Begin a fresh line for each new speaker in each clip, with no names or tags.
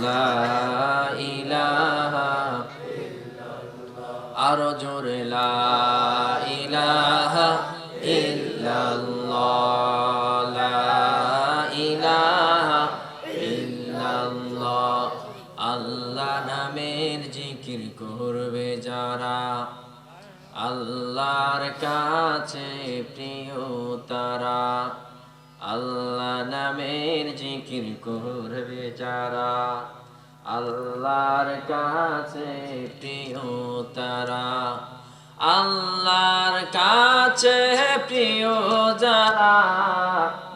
লা ইলাহা, আরো জোরে লা ইলাহা ইল্লাল্লাহ, লা ইলাহা ইল্লাল্লাহ। আল্লাহ নামের জিকির করবে যারা, আল্লাহর কাছে প্রিয় তারা। আল্লাহ নামের জিকির করবে যারা, আল্লাহর কাছে প্রিয় তারা। আল্লাহর কাছে প্রিয় যারা,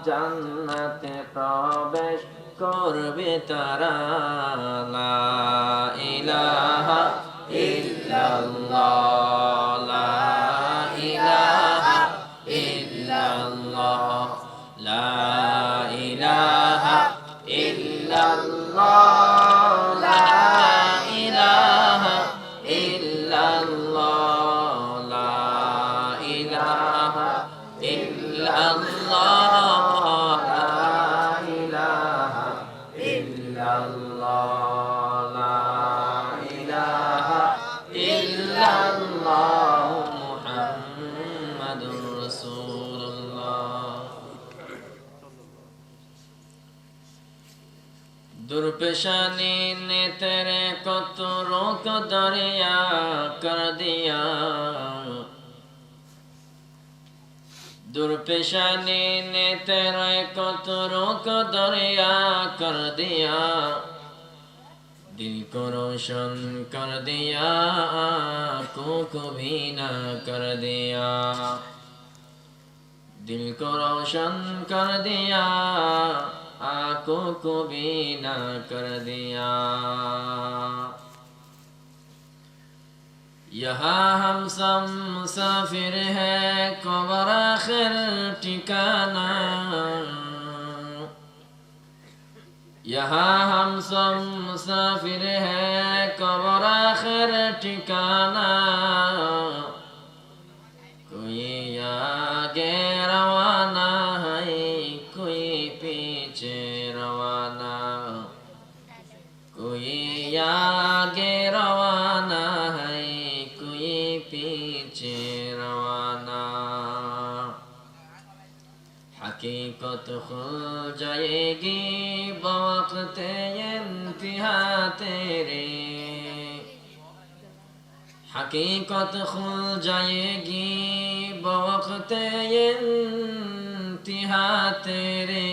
জান্নাতে প্রবেশ করবে তারা। লা ইলাহা ইল্লাল্লাহ, লা ইলাহা ইল্লাল্লাহ, লা ইলাহা ইল্লাল্লাহ, লা ইলাহা ইল্লাল্লাহ, লা ইলাহা ইল্লাল্লাহ, লা ইলাহা ইল্লাল্লাহ, লা ইলাহা ইল্লাল্লাহ, মুহাম্মাদুর রাসূলুল্লাহ। दुर्पेशानी ने तेरे कतरों को दरिया कर दिया, दुर्पेशानी ने तेरे कतरों को दरिया कर दिया। दिल को रोशन कर दिया, आँखों को भी ना कर दिया। दिल को रोशन कर दिया, आँखों को भी ना कर दिया। यहाँ हम सब मुसाफिर है, कब्र आखिर ठिकाना। यहाँ हम सब मुसाफिर है, कब्र आखिर ठिकाना। कोई आगे रवाना है, कोई पीछे रवाना। कोई आगे रवाना है, कोई पीछे रवाना। हकीकत खुल जाएगी बवक़्ते इंतिहा तेरे, हकीकत खुल जाएगी बवक़्ते इंतिहा तेरे।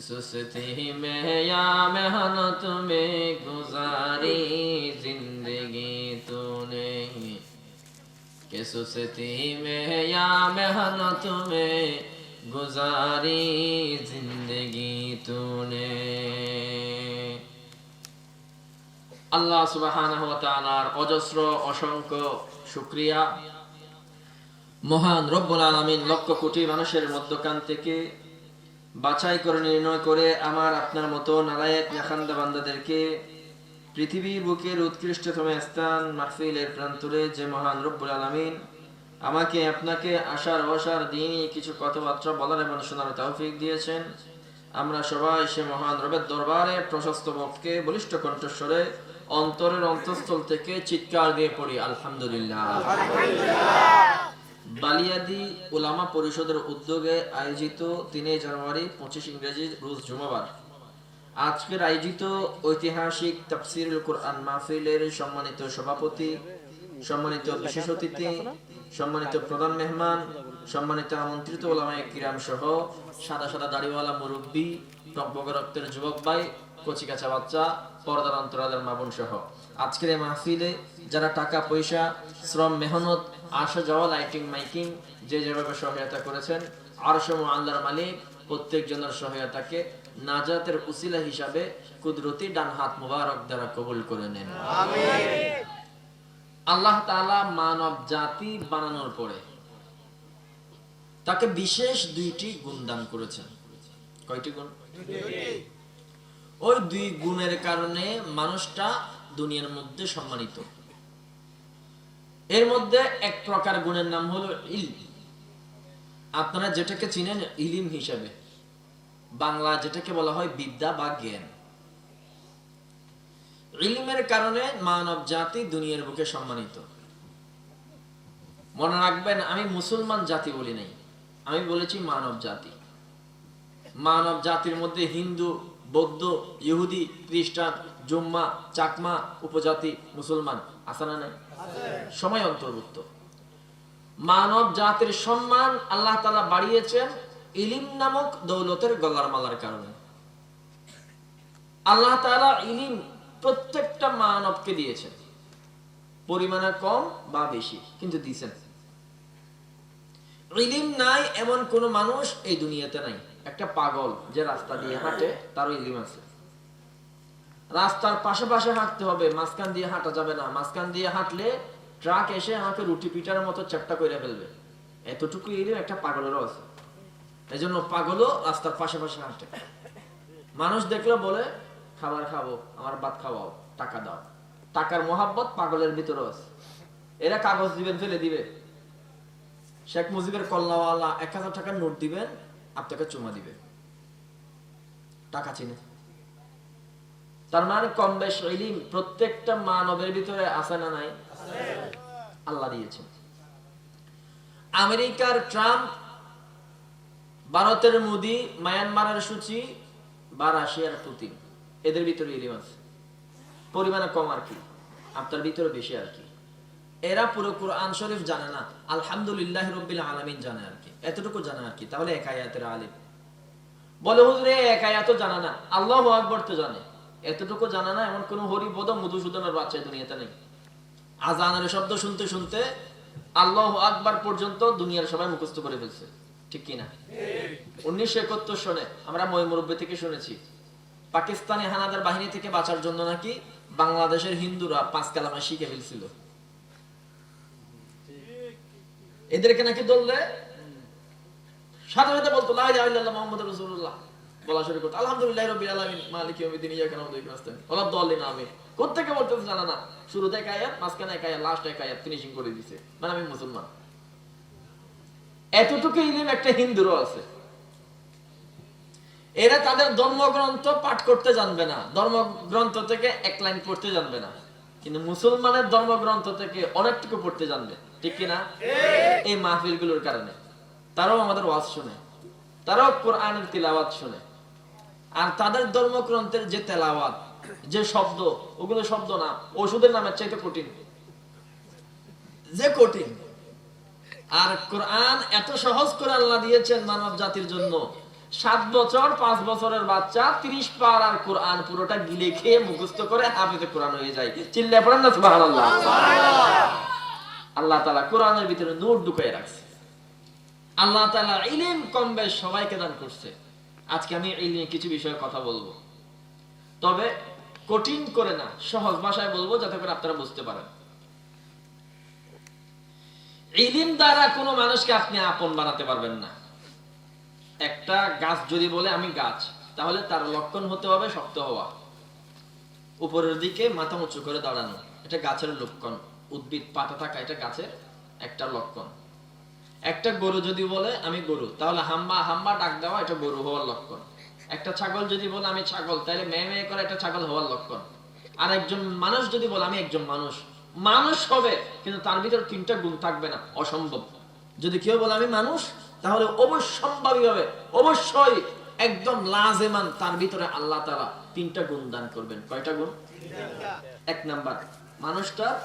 सुस्ती में या मेहनत में गुजारी जिंदगी तूने, कि सुस्ती में या मेहनत में गुजारी जिंदगी तूने। আল্লাহ সুবহানাহু ওয়া তাআলার অজস্র অসংখ্য শুকরিয়া। মহান রব্বুল আলামিন লক্ষ কোটি মানুষের মধ্যখান থেকে বাছাই করে নির্ণয় করে আমার আপনার মতো নালায়েক নাখান্দা বান্দাদেরকে পৃথিবীর বুকের উৎকৃষ্টতম স্থান মাহফিলের প্রান্তরে যে মহান রব্বুল আলামিন আমাকে আপনাকে আশার অসার দিনই কিছু কথাবার্তা বলার এবং শোনার তৌফিক দিয়েছেন, আমরা সবাই সে মহান রবের দরবারে প্রশস্ত বক্ষে বলিষ্ঠ কণ্ঠস্বরে অন্তরের অন্তঃস্থল থেকে চিৎকার দিয়ে পড়ি আলহামদুলিল্লাহ। বালিয়াদি উলামা পরিষদের উদ্যোগে আয়োজিত 3 জানুয়ারি 25 ইংরেজি রোজ জুমাবার আজকের আয়োজিত ঐতিহাসিক তাফসীরুল কুরআন মাহফিলের সম্মানিত সভাপতি, সম্মানিত বিশেষ অতিথি, সম্মানিত প্রধান মেহমান, সম্মানিত আমন্ত্রিত উলামায়ে কিরাম সহ সাদা সাদা দাড়িওয়ালা মুরব্বী, টকবক রক্তের যুবক ভাই, কচিকাঁচা বাচ্চা, পর্দার অন্তরালের মা বোন সহ আজকের এই মাহফিলে যারা টাকা পয়সা শ্রম মেহনত আসা যাওয়া লাইটিং মাইকিং যে যেভাবে সহায়তা করেছেন, আরশ আল্লাহর মালিক প্রত্যেক জনের সহায়তাকে নাজাতের উসিলা হিসাবে কুদরতি ডান হাত মুবারক দ্বারা কবুল করে নেন আমিন। আল্লাহ তাআলা মানব জাতি বানানোর পরে তাকে বিশেষ 2টি গুণ দান করেছেন। কয়টি গুণ? ওই 2 গুণের কারণে মানুষটা দুনিয়ার মধ্যে সম্মানিত। এর মধ্যে এক প্রকার গুণের নাম হলো ইলম। আপনারা যেটাকে চিনেন ইলম হিসাবে, বাংলা যেটাকে বলা হয় বিদ্যা বা জ্ঞান। ইলমের কারণে মানব জাতি দুনিয়ার বুকে সম্মানিত। মনে রাখবেন, আমি মুসলমান জাতি বলি নাই, আমি বলেছি মানব জাতি। মানব জাতির মধ্যে হিন্দু, বৌদ্ধ, ইহুদি, খ্রিস্টান, জুম্মা, চাকমা, উপজাতি, মুসলমান আছে না নাই? সবাই অন্তর্ভুক্ত। মানব জাতির সম্মান আল্লাহ তাআলা বাড়িয়েছেন ইলম নামক দৌলতের গলার মালার কারণে। আল্লাহ তাআলা ইলম প্রত্যেকটা মানবকে দিয়েছেন, পরিমাণে কম বা বেশি, কিন্তু দিয়েছেন। ইলম নাই এমন কোন মানুষ এই দুনিয়াতে নাই। একটা পাগল যে রাস্তা দিয়ে হাঁটে, তারও ইলম আছে। রাস্তার পাশে পাশে হাঁটতে হবে, মাঝখান দিয়ে হাঁটা যাবে না। মাঝখান দিয়ে হাঁটলে ট্রাক এসে আমাকে রুটি পিটার মতো চ্যাপ্টা করে ফেলবে। এতটুকু ইলম একটা পাগলেরও আছে। এই জন্য পাগলও রাস্তার পাশে পাশে হাঁটে। মানুষ দেখলে বলে, খাবার খাবো, আমার ভাত খাওয়াও, টাকা দাও। টাকার মোহাব্বত পাগলের ভিতরে আছে। এরা কাগজ দিবেন, ফেলে দিবে। শেখ মুজিবের কল্লাওয়ালা 1000 টাকার নোট দিবেন, আপনাকে চুমা দিবে, টাকা চিনে। তার মানে কম বেশ ইলম প্রত্যেকটা মানবের ভিতরে আছে না নাই? আল্লাহ দিয়েছেন। আমেরিকার ট্রাম্প, ভারতের মোদি, মায়ানমারের সূচি বা রাশিয়ার পুতিন, এদের ভিতরে ইলম আছে। পরিমাণে কম আর কি, আপনার ভিতরে বেশি আর কি। এরা পুরো কোরআন শরীফ জানে না, আলহামদুলিল্লাহ রাব্বিল আলামিন জানে আর কি, এতটুকু জানে আর কি। তাহলে এক আয়াতের আলিম। বলে হুজুর এক আয়াতও জানে না, আল্লাহু আকবার তো জানে, এতটুকু জানে না এমন কোন হরিবোধ মধুসূদনের বাচ্চা দুনিয়াতে নেই। আজানের শব্দ শুনতে শুনতে আল্লাহু আকবার পর্যন্ত দুনিয়ার সবাই মুখস্থ করে ফেলছে, ঠিক কিনা? 1971 সনে আমরা ময়মুরব্বী থেকে শুনেছি, পাকিস্তানি হানাদার বাহিনী থেকে বাঁচার জন্য নাকি বাংলাদেশের হিন্দুরা 5 কালামা শিখে ফেলছিল। এদেরকে নাকি ধরলে সাথে সাথে বলতো লা ইলাহা ইল্লাল্লাহ মুহাম্মাদুর রাসূলুল্লাহ বলা শুরু করতো, আলহামদুলিল্লাহি রাব্বিল আলামিন মালিকি ইয়াউমিদ্দিন ইয়্যাকা না'বুদু ওয়া ইয়্যাকা নাস্তাইন ওয়ালাদ দাল্লিন আমিন। কোত্থেকে বলতেছে জানা না, শুরুতে এক আয়াত, মাঝখানে এক আয়াত, লাস্টে এক আয়াত, ফিনিশিং করে দিয়েছে, মানে আমি মুসলমান। এতটুকু ইলম একটা হিন্দুরও আছে। এরা তাদের ধর্মগ্রন্থ পাঠ করতে জানবে না, ধর্মগ্রন্থ থেকে এক লাইন পড়তে জানবে না, কিন্তু মুসলমানের ধর্মগ্রন্থ থেকে অনেকটুকু পড়তে জানবে, ঠিক কিনা? এই মাহফিলগুলোর কারণে তারাও আমাদের ওয়াজ শুনে, তারাও কোরআনের তিলাওয়াত শুনে। আর তাদের ধর্মগ্রন্থের যে তেলাওয়াত, যে শব্দ, ওগুলো শব্দ না, ওষুধের নামের চাইতে কঠিন, যে কঠিন। আর কোরআন এত সহজ করে আল্লাহ দিয়েছেন মানব জাতির জন্য। 7 বছর 5 বছরের বাচ্চা 30 পারার কোরআন পুরোটা গিলে খেয়ে মুখস্থ করে হাফেজে কোরআন হয়ে যায়। চিল্লায়ে পড়েন না সুবহানাল্লাহ। আল্লাহ তাআলা কোরআনের ভিতরে নূর ঢুকিয়ে রাখছে। আল্লাহ তাআলা ইলম কম বেশ সবাইকে দান করছে। আজকে আমি ইলমে কিছু বিষয়ে কথা বলবো, তবে কঠিন করে না, সহজ ভাষায় বলবো যাতে করে আপনারা বুঝতে পারেন। ইলম দ্বারা কোনো মানুষকে আপনি আপন বানাতে পারবেন না। একটা গাছ যদি বলে আমি গাছ, তাহলে তার লক্ষণ হতে হবে শক্ত হওয়া, উপরের দিকে মাথা উঁচু করে দাঁড়ানো, এটা গাছের লক্ষণ। উদ্ভিদ পাতা থাকা, এটা গাছের একটা লক্ষণ। একটা গরু যদি বলে আমি গরু, তাহলে হাম্বা হাম্বা ডাক দেওয়া, এটা গরু হওয়ার লক্ষণ। একটা ছাগল যদি বলে আমি ছাগল, তাহলে মেয়ে মেয়ে করে এটা ছাগল হওয়ার লক্ষণ। আর একজন মানুষ যদি বলে আমি একজন মানুষ, মানুষ হবে, কিন্তু তার ভিতরে 3টা গুণ থাকবে না, অসম্ভব। যদি কেউ বলে আমি মানুষ, তাহলে অবশ্যম্ভাবী হবে, অবশ্যই একদম লাজেমান তার ভিতরে আল্লাহ তাআলা 3টা গুণ দান করবেন। কয়টা গুণ? 1 নাম্বার, মানুষটার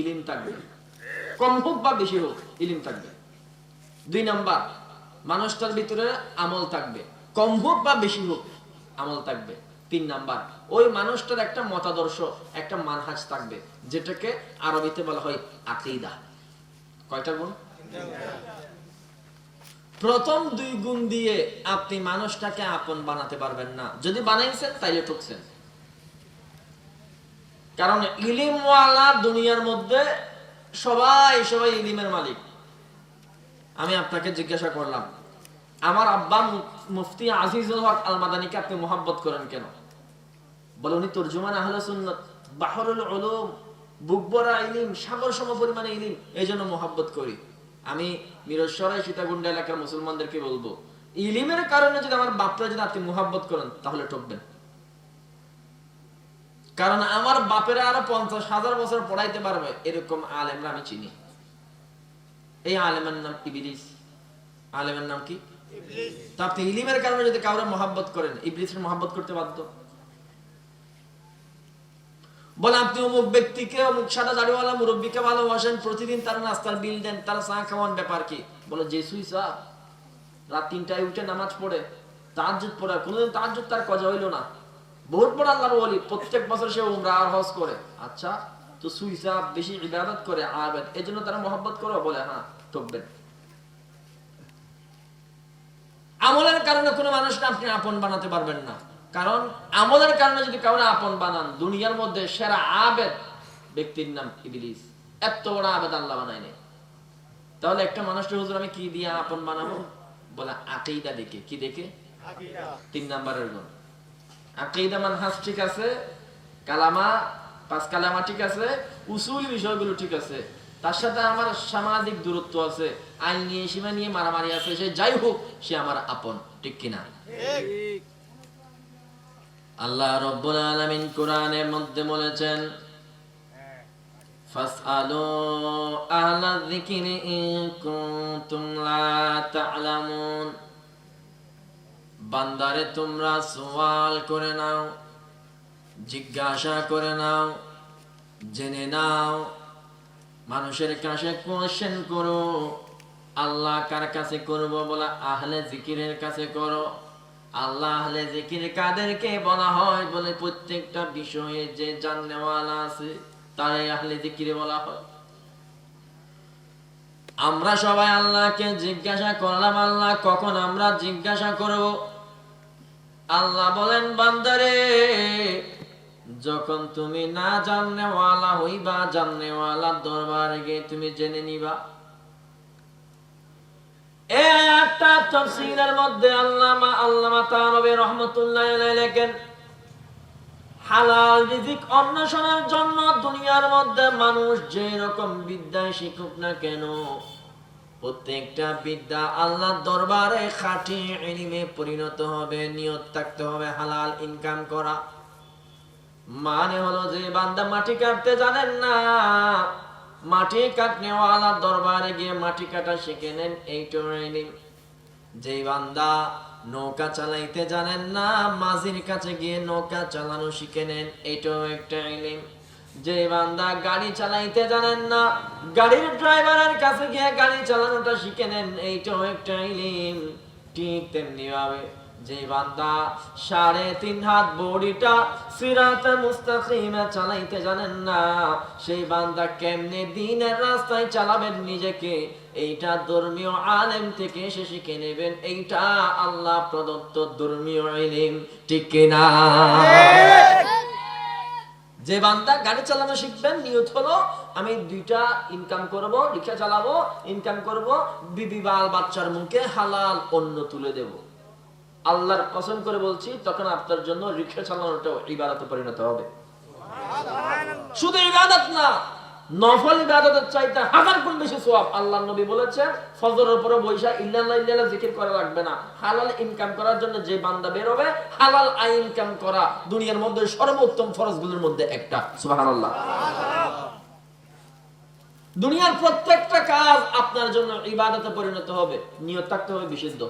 ইলম থাকবে, কম হোক বা বেশি হোক ইলম থাকবে। 2 নাম্বার, মানুষটার ভিতরে আমল থাকবে, কম হোক বা বেশি হোক আমল থাকবে। 3 নাম্বার, ওই মানুষটার একটা মতাদর্শ, একটা মানহাজ থাকবে, যেটাকে আরবিতে বলা হয় আকীদা। কয়টা গুণ? প্রথম 2 গুণ দিয়ে আপনি মানুষটাকে আপন বানাতে পারবেন না। যদি বানাইছেন তাইলে ঠকছেন। কারণ ইলমওয়ালা দুনিয়ার মধ্যে সবাই ইলমের মালিক। আমি আপনাকে জিজ্ঞাসা করলাম, আমার আব্বা মুফতি আজিজুল হক আল মাদানীকে আপনি মোহাব্বত করেন কেন? বলে উনি তরজুমান আহলে সুন্নাত, বাহরুল উলুম, বুকবরা ইলম, সাগর সম পরিমাণে ইলম, এইজন্য মোহাব্বত করি। আমি মিরসরাই সীতাকুণ্ড এলাকার মুসলমানদেরকে বলবো, ইলিমের কারণে যদি আমার বাপরা যদি আপনি মুহাব্বত করেন তাহলে ঠকবেন। কারণ আমার বাপেরা আরো 50,000 বছর পড়াইতে পারবে এরকম আলেমরা আমি চিনি। এই আলেমের নাম ইবলিস। আলেমের নাম কি? ইবলিস। তো আপনি ইলিমের কারণে যদি কাউরে মুহাব্বত করেন, ইবলিসের মুহাব্বত করতে বাধ্য। বলে আপনি অমুক ব্যক্তিকে, অমুক সাদা দাড়িওয়ালা মুরব্বীকে ভালোবাসেন, প্রতিদিন তার নাস্তার বিল দেন, তার চা খাওয়ান, ব্যাপার কি? বলে যে সুইসা রাত 3টায় উঠে নামাজ পড়ে, তাহাজ্জুদ পড়ে, কোনদিন তাহাজ্জুদ তার কজা হইল না, বহুত বড় আল্লাহর ওলি, প্রত্যেক বছর সে উমরা আর হজ করে। আচ্ছা, তো সুইসা বেশি ইবাদত করে, আবেদ, এজন্য তারা মুহাব্বত করো? বলে হ্যাঁ, ঠকবেন। আমলের কারণে কোনো মানুষকে আপনি আপন বানাতে পারবেন না। কারণ আমলের কারণে যদি কাউকে আপন বানান, দুনিয়ার মধ্যে সেরা আবেদ ব্যক্তির নাম ইবলিস। এত বড় আবেদ আল্লাহ বানায়নি। তাহলে একটা মানুষকে হুজুর আমি কি দিয়ে আপন বানাবো? বলে আকীদা দেখে। কি দেখে? আকীদা। 3 নাম্বারের গুণ। আকীদা মানহাজ ঠিক আছে, কালামা 5 কালামা ঠিক আছে, উসুল বিষয়গুলো ঠিক আছে, তার সাথে আমার সামাজিক দূরত্ব আছে, আইন নিয়ে সীমা নিয়ে মারামারি আছে, সে যাই হোক সে আমার আপন। ঠিক কিনা? ঠিক। আল্লাহ রাব্বুল আলামিন কোরআনের মধ্যে বলেছেন, ফাসআলু আহলা যিকরি ইন কুনতুম লা তা'লামুন। বান্দারে তোমরা সওয়াল করে নাও, জিজ্ঞাসা করে নাও, জেনে নাও, মানুষের কাছে কোশ্চেন করো। আল্লাহ কার কাছে করব? বলা আহলে জিকিরের কাছে করো। আল্লাহ আহলে জিকির কাদেরকে বলা হয়? বলে প্রত্যেকটা বিষয়ে যে জাননেওয়ালা আছে তারাই আহলে জিকির বলা হয়। আমরা সবাই আল্লাহকে জিজ্ঞাসা করলাম, আল্লাহ কখন আমরা জিজ্ঞাসা করব? আল্লাহ বলেন, বান্দারে যখন তুমি না জাননেওয়ালা হইবা, জাননেওয়ালার দরবারে গিয়ে তুমি জেনে নিবা। এই আয়াতটা তাফসীরের মধ্যে আল্লামা তানবী রাহমাতুল্লাহি আলাইহি লেখেন, হালাল রিজিক অন্বেষণের জন্য দুনিয়ার মধ্যে মানুষ যে রকম বিদ্যায় শিখুক না কেন, প্রত্যেকটা বিদ্যা আল্লাহর দরবারে খাঁটি ইলমে পরিণত হবে। নিয়ত থাকতে হবে হালাল ইনকাম করা। মানে হলো যে বান্দা মাটি কাটতে জানেন না, মাটি কাটনেওয়ালার দরবারে গিয়ে মাটি কাটা শিখে নেন, এইটাও ইলম। যে বান্দা নৌকা চালাইতে জানেন না, মাঝির কাছে গিয়ে নৌকা চালানো শিখে নেন, এইটাও একটা ইলম। যে বান্দা গাড়ি চালাইতে জানেন না, গাড়ির ড্রাইভারের কাছে গিয়ে গাড়ি চালানোটা শিখে নেন, এইটাও একটা ইলম। ঠিক তেমনি ভাবে যে বান্দা 3.5 হাত বড়িটা সিরাতে মুস্তাকিমে চালাইতে জানেন না, সেই বান্দা কেমনে দিনের রাস্তায় চালাবেন নিজেকে, এইটা ধর্মীয় আলেম থেকে এসে শিখে নেবেন। এইটা আল্লাহ প্রদত্ত ধর্মীয় ইলম। ঠিক কিনা? যে বান্দা গাড়ি চালানো শিখবেন, নিয়ত হলো আমি 2টা ইনকাম করব, রিকশা চালাবো, ইনকাম করব, বিবি বাল বাচ্চার মুখে হালাল অন্ন তুলে দেব। আল্লাহর কসম করে বলছি, তখন আপনার জন্য রিকশা চালানোটাও ইবাদতে পরিণত হবে। শুধু ইবাদত না, নফল ইবাদতের চাইতে 1000 গুণ বেশি সওয়াব। আল্লাহর নবী বলেছেন, ফজরের পরে বৈশা ইল্লাল্লাহ ইল্লাল্লাহ জিকির করা লাগবে না। হালাল ইনকাম করার জন্য যে বান্দা বের হবে, হালাল আয় ইনকাম করা দুনিয়ার মধ্যে সর্বোত্তম ফরজগুলোর মধ্যে একটা। সুবহানাল্লাহ। দুনিয়ার প্রত্যেকটা কাজ আপনার জন্য ইবাদতে পরিণত হবে, নিয়ত থাকতে হবে বিশুদ্ধ।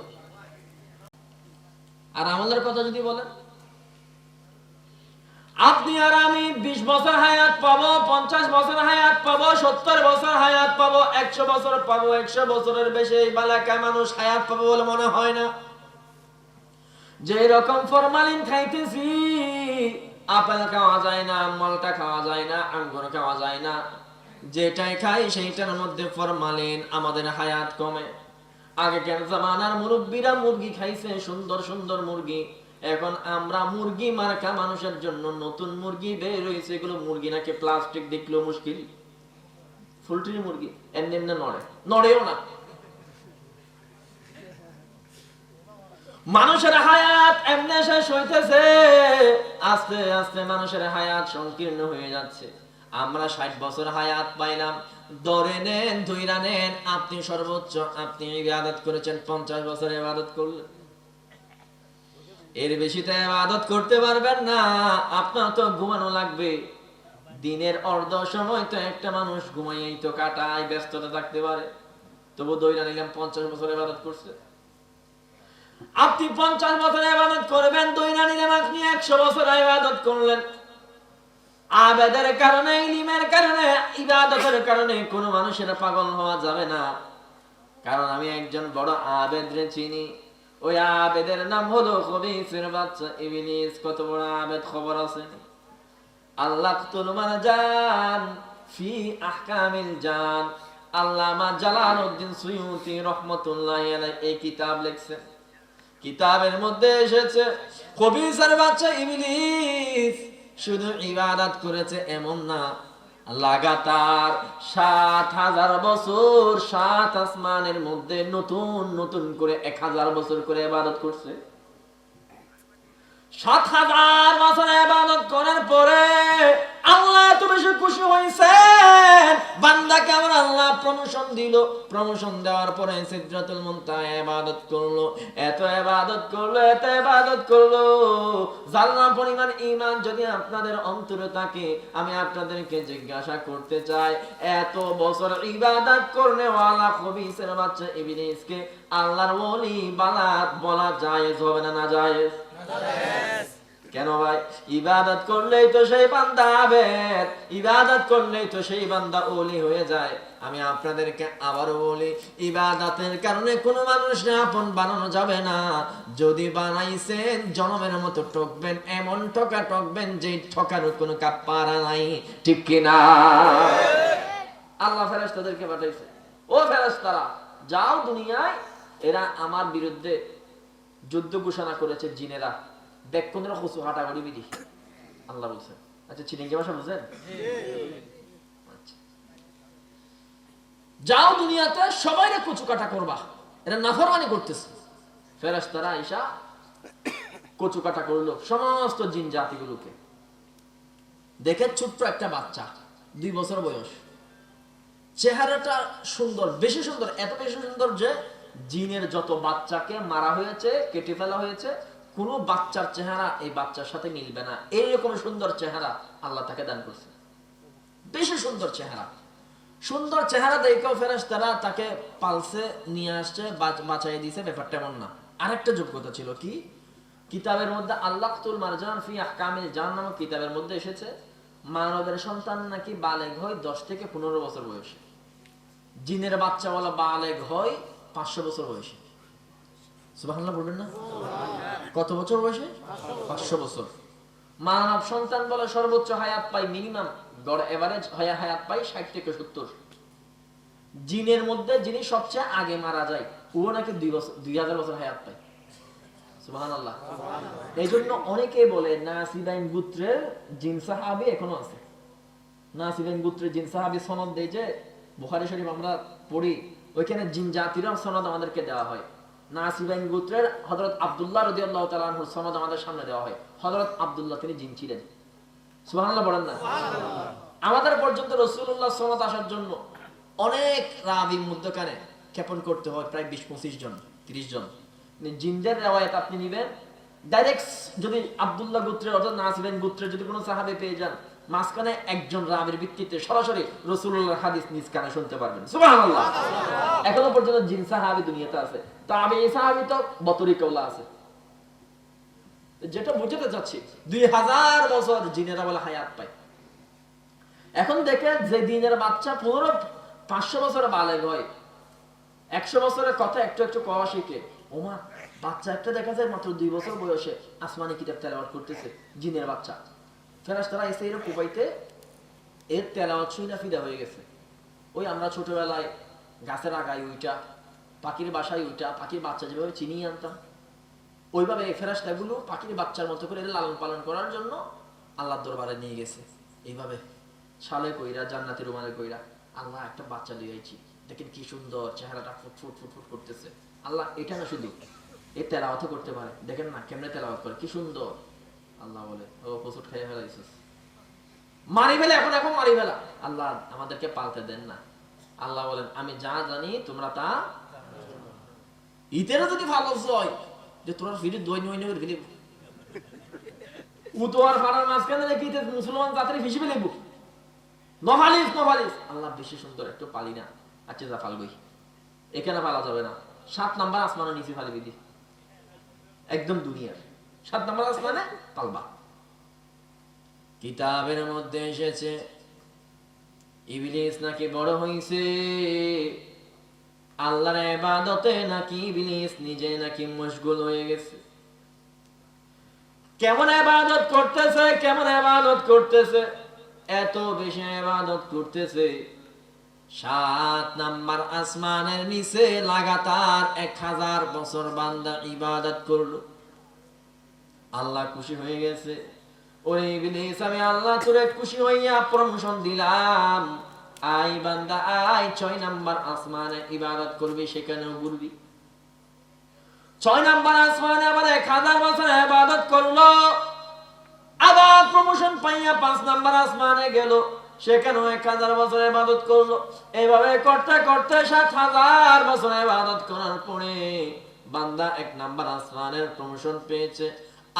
আর আমলের কথা যদি বলেন, আপনি আর আমি 20 বছর হায়াত পাবো, 50 বছর হায়াত পাবো, 70 বছর হায়াত পাবো, 100 বছর পাবো, 100 বছরের বেশি এই বালাকায় মানুষ হায়াত পাবো বলে মনে হয় না। যে রকম ফরমালিন খাইতেছি, আপেল খাওয়া যায় না, মালটা খাওয়া যায় না, আঙ্গুর খাওয়া যায় না, যেটাই খাই সেইটার মধ্যে ফরমালিন, আমাদের হায়াত কমে। আগেকার জামানার মুরব্বীরা মুরগি খাইছে, সুন্দর সুন্দর মুরগি। এখন আমরা মুরগি মার্কা মানুষের জন্য নতুন মুরগি বের হয়েছে, এগুলো মুরগি নাকি প্লাস্টিক দেখলেও মুশকিল। ফুলট্রি মুরগি এমনি এমনি নড়েও না। মানুষের হায়াত এমনি শেষ হইতেছে, আস্তে আস্তে মানুষের হায়াত সংকীর্ণ হয়ে যাচ্ছে। আমরা 60 বছর হায়াত পাইলাম, ধরে নেন, ধইরা নেন, আপনি সর্বোচ্চ আপনি ইবাদত করেছেন 50 বছর ইবাদত করলেন, এর বেশি তো ইবাদত করতে পারবেন না। আপনার তো ঘুমানো লাগবে। দিনের অর্ধ সময় তো একটা মানুষ ঘুমাইয়েই তো কাটায়, ব্যস্ততা থাকতে পারে, তবু ধইরা নিলাম 50 বছর ইবাদত করছে। আপনি 50 বছর ইবাদত করবেন, ধইরা নিলাম আপনি 100 বছর ইবাদত করলেন। আবেদের কারণে, ইলমের কারণে, ইবাদতের কারণে কোন মানুষের পাগল হওয়া যাবে না। কারণ আমি একজন বড় আবেদরে চিনি, ওই আবেদের নাম হলো খবিসের বাচ্চা ইবলিস। কত বড় আবেদ খবর আছে? আল্লাহতুল মারজান ফি আহকামিল জান, আল্লামা জালালউদ্দিন সুয়ুতি রাহমাতুল্লাহি আলাইহি এই কিতাব লিখছেন। কিতাবের মধ্যে এসেছে খবিসের বাচ্চা ইবলিস শুধু ইবাদত করেছে এমন না, লাগাতার ৭০০০ বছর ৭ আসমানের মধ্যে নতুন নতুন করে ১০০০ বছর করে ইবাদত করছে। ৭০০০ বছর ইবাদত করার পরে আল্লাহ এত বেশি খুশি হয়েছেন, বান্দাকে আমার আল্লাহ প্রমোশন দিল। প্রমোশন দেওয়ার পরে সিদরাতুল মুনতাহা ইবাদত করলো, এত ইবাদত করলো, এত ইবাদত করলো, জাল্লা পরিমাণ ঈমান যদি আপনাদের অন্তরে থাকে, আমি আপনাদেরকে জিজ্ঞাসা করতে চাই, এত বছর ইবাদত করনে ওয়ালা খবিসের বাচ্চা ইবলিসকে আল্লাহর ওলি বলা জায়েজ হবে না? না জায়েজ? কেন ভাই? ইবাদত করলেই তো সেই বান্দা আবেদ, ইবাদত করলেই তো সেই বান্দা ওলি হয়ে যায়। আমি আপনাদেরকে আবারও বলি, ইবাদতের কারণে কোনো মানুষকে আপন বানানো যাবে না। যদি বানাইছেন জনমের মতো ঠকবেন, এমন ঠকা ঠকবেন যে ঠকার কোনো কাফারা নাই, ঠিক কিনা? আল্লাহ ফেরেশতাদেরকে পাঠাইছে, ও ফেরেশতারা যাও দুনিয়ায়, এরা আমার বিরুদ্ধে যুদ্ধ ঘোষণা করেছে জিনেরা, দেখ কোন খুশু হাঁটা করি বিধি। আল্লাহ বলছেন, আচ্ছা চিনিঙ্গি ভাষা বুঝেন? যাও দুনিয়াতে সবাইরে কচু কাটা করবা, এরা নাফরমানি করতেছে। ফেরেশতারা আয়েশা কচু কাটা করলো সমস্ত জিন জাতিগুলোকে। দেখে ছোট্ট একটা বাচ্চা, 2 বছর বয়স, চেহারাটা সুন্দর, বেশি সুন্দর, এত বেশি সুন্দর যে জিনের যত বাচ্চাকে মারা হয়েছে, কেটে ফেলা হয়েছে, কোন বাচ্চার চেহারা এই বাচ্চার সাথে মিলবে না, এইরকম সুন্দর চেহারা আল্লাহ তাকে দান করছে। বেশি সুন্দর চেহারা, সুন্দর চেহারা দেখেও ফেরেশতারা তাকে পালসে নিয়ে আসছে, বাঁচাই দিয়েছে। ব্যাপারটা এমন না, আরেকটা যোগ্যতা ছিল কি? কিতাবের মধ্যে আল্লাহতুল মারজান ফি আহকামিল জান নামক কিতাবের মধ্যে এসেছে, মানবের সন্তান নাকি বালেগ হয় 10 থেকে 15 বছর বয়সে, জিনের বাচ্চাওয়ালা বালেগ হয় 500 বছর বয়সে। সুবহানাল্লাহ বলবেন না? কত বছর বয়সে? 500 বছর। মানব সন্তান বলে সর্বোচ্চ হায়াত পায়, মিনিমাম গড় এভারেজ হায়াত পায় 60 থেকে 70। জিনের মধ্যে যিনি সবচেয়ে আগে মারা যায় ও নাকি 2000 বছর হায়াত পায়। সুবহানাল্লাহ। এইজন্য অনেকে বলে নাসিবাইন গোত্রের জিন সাহাবী এখনো আছে। নাসিবাইন গোত্রের জিন সাহাবী সনদ দেয় যে বুখারী শরীফ আমরা পড়ি, ওইখানে জিন জাতির সনদ আমাদেরকে দেওয়া হয়। নাসিবাইন গোত্রের হযরত আব্দুল্লাহ রাদিয়াল্লাহু তাআলা আনহুর সনদ আমাদের সামনে দেওয়া হয়। হযরত আব্দুল্লাহ তিনি জিন ছিলেন। সুবহানাল্লাহ বলেন না? সুবহানাল্লাহ। আমাদের পর্যন্ত রাসূলুল্লাহ সনদ আসার জন্য অনেক রাবী মধ্যখানে ক্ষেপণ করতে হয়, প্রায় 20-25 জন 30 জন। জিনদের রিওয়ায়াত আপনি নেবেন ডাইরেক্ট, যদি আব্দুল্লাহ গোত্রের অর্থাৎ নাসিবাইন গোত্রের যদি কোনো সাহাবী পেয়ে যান, মাঝখানে একজন রাবীর ভিত্তিতে সরাসরি রাসূলুল্লাহর হাদিস নিজ কানে শুনতে পারবেন। সুবহানাল্লাহ। এখনো পর্যন্ত জিন সাহাবী দুনিয়াতে আছে, তাবে সাহাবী তো বতরি কওলা আছে। যেটা বুঝতে চাচ্ছি, 2000 বছর জিনেরা বলে হায়াত পায়। এখন দেখেন যে দিনের বাচ্চা পুরো 500 বছরে বালেগ হয়, 100 বছরের কথা একটু একটু কওয়া শিখে, ওমা বাচ্চা একটা দেখা যায় মাত্র 2 বছর বয়সে আসমানি কিতাব তেলাওয়াত করতেছে, জিনের বাচ্চা। ফেরেশতারা এসে এর কুবাইতে এর তেলাওয়াত শুনে ফিদা হয়ে গেছে। ওই আমরা ছোটবেলায় গাছের আগায় উইটা, পাখির বাসায় উইটা, পাখির বাচ্চা যেভাবে চিনিয়ে আনতাম, ওইভাবে এই ফেরেশতাগুলো পাখির বাচ্চার মতো করে লালন পালন করার জন্য আল্লাহর দরবারে নিয়ে গেছে। এইভাবে শালে কইরা জান্নাতি রুমালে কইরা আল্লাহ একটা বাচ্চা দিয়েছি, দেখেন কি সুন্দর চেহারাটা ফুট ফুট ফুট করতেছে। আল্লাহ এটা না শুধু এই তেলাওয়াত করতে পারে, দেখেন না কেমনে তেলাওয়াত করে, কি সুন্দর। আল্লাহ বলে, ও কসুট খাইয়া ফেলাইছিস। মারি ফেলে, এখন এখন মারি ফেলা। আল্লাহ আমাদেরকে পালতে দেন না। আল্লাহ বলেন আমি যা জানি তোমরা তা। ইতেরও যদি ভালো হয় যে তোরা ফিরে দই নই নই ফিরে উতোয়ার ফাড়ার মাঝখানে রেখে মুসলমান তাড়াতাড়ি ফিসে ফেলে নফালিস নফালিস। আল্লাহ বেশি সুন্দর একটু পালি না, আচ্ছা যা ফালবই, এখানে পালা যাবে না। 7 নাম্বার আসমানের নিচে ফালি বিধি, একদম দুনিয়ার 7 নাম্বার আসমানে পালবা। কিতাবের মধ্যে এসেছে ইবলিস নাকি বড় হইছে, আল্লাহর ইবাদতে নাকি ইবলিস নিজে নাকি মশগুল হয়ে গেছে। কেমন ইবাদত করতেছে, কেমন ইবাদত করতেছে, এত বেশি ইবাদত করতেছে 7 নাম্বার আসমানের নিচে লাগাতার 1000 বছর বান্দা ইবাদত করলো। আল্লাহ খুশি হয়ে গেছে, ওরে ইবলিস আমি আল্লাহ তোরে খুশি হইয়া প্রমোশন দিলাম, আই বান্দা আই 6 নাম্বার আসমানে ইবাদত করবি, সেখানেও ঘুরবি। 6 নাম্বার আসমানে আবার 1000 বছর ইবাদত করলো, আবার প্রমোশন পাইয়া 5 নাম্বার আসমানে গেল, সেখানেও 1000 বছর ইবাদত করলো। এইভাবে করতে করতে 7000 বছর ইবাদত করার পরে বান্দা 1 নাম্বার আসমানের প্রমোশন পেয়েছে।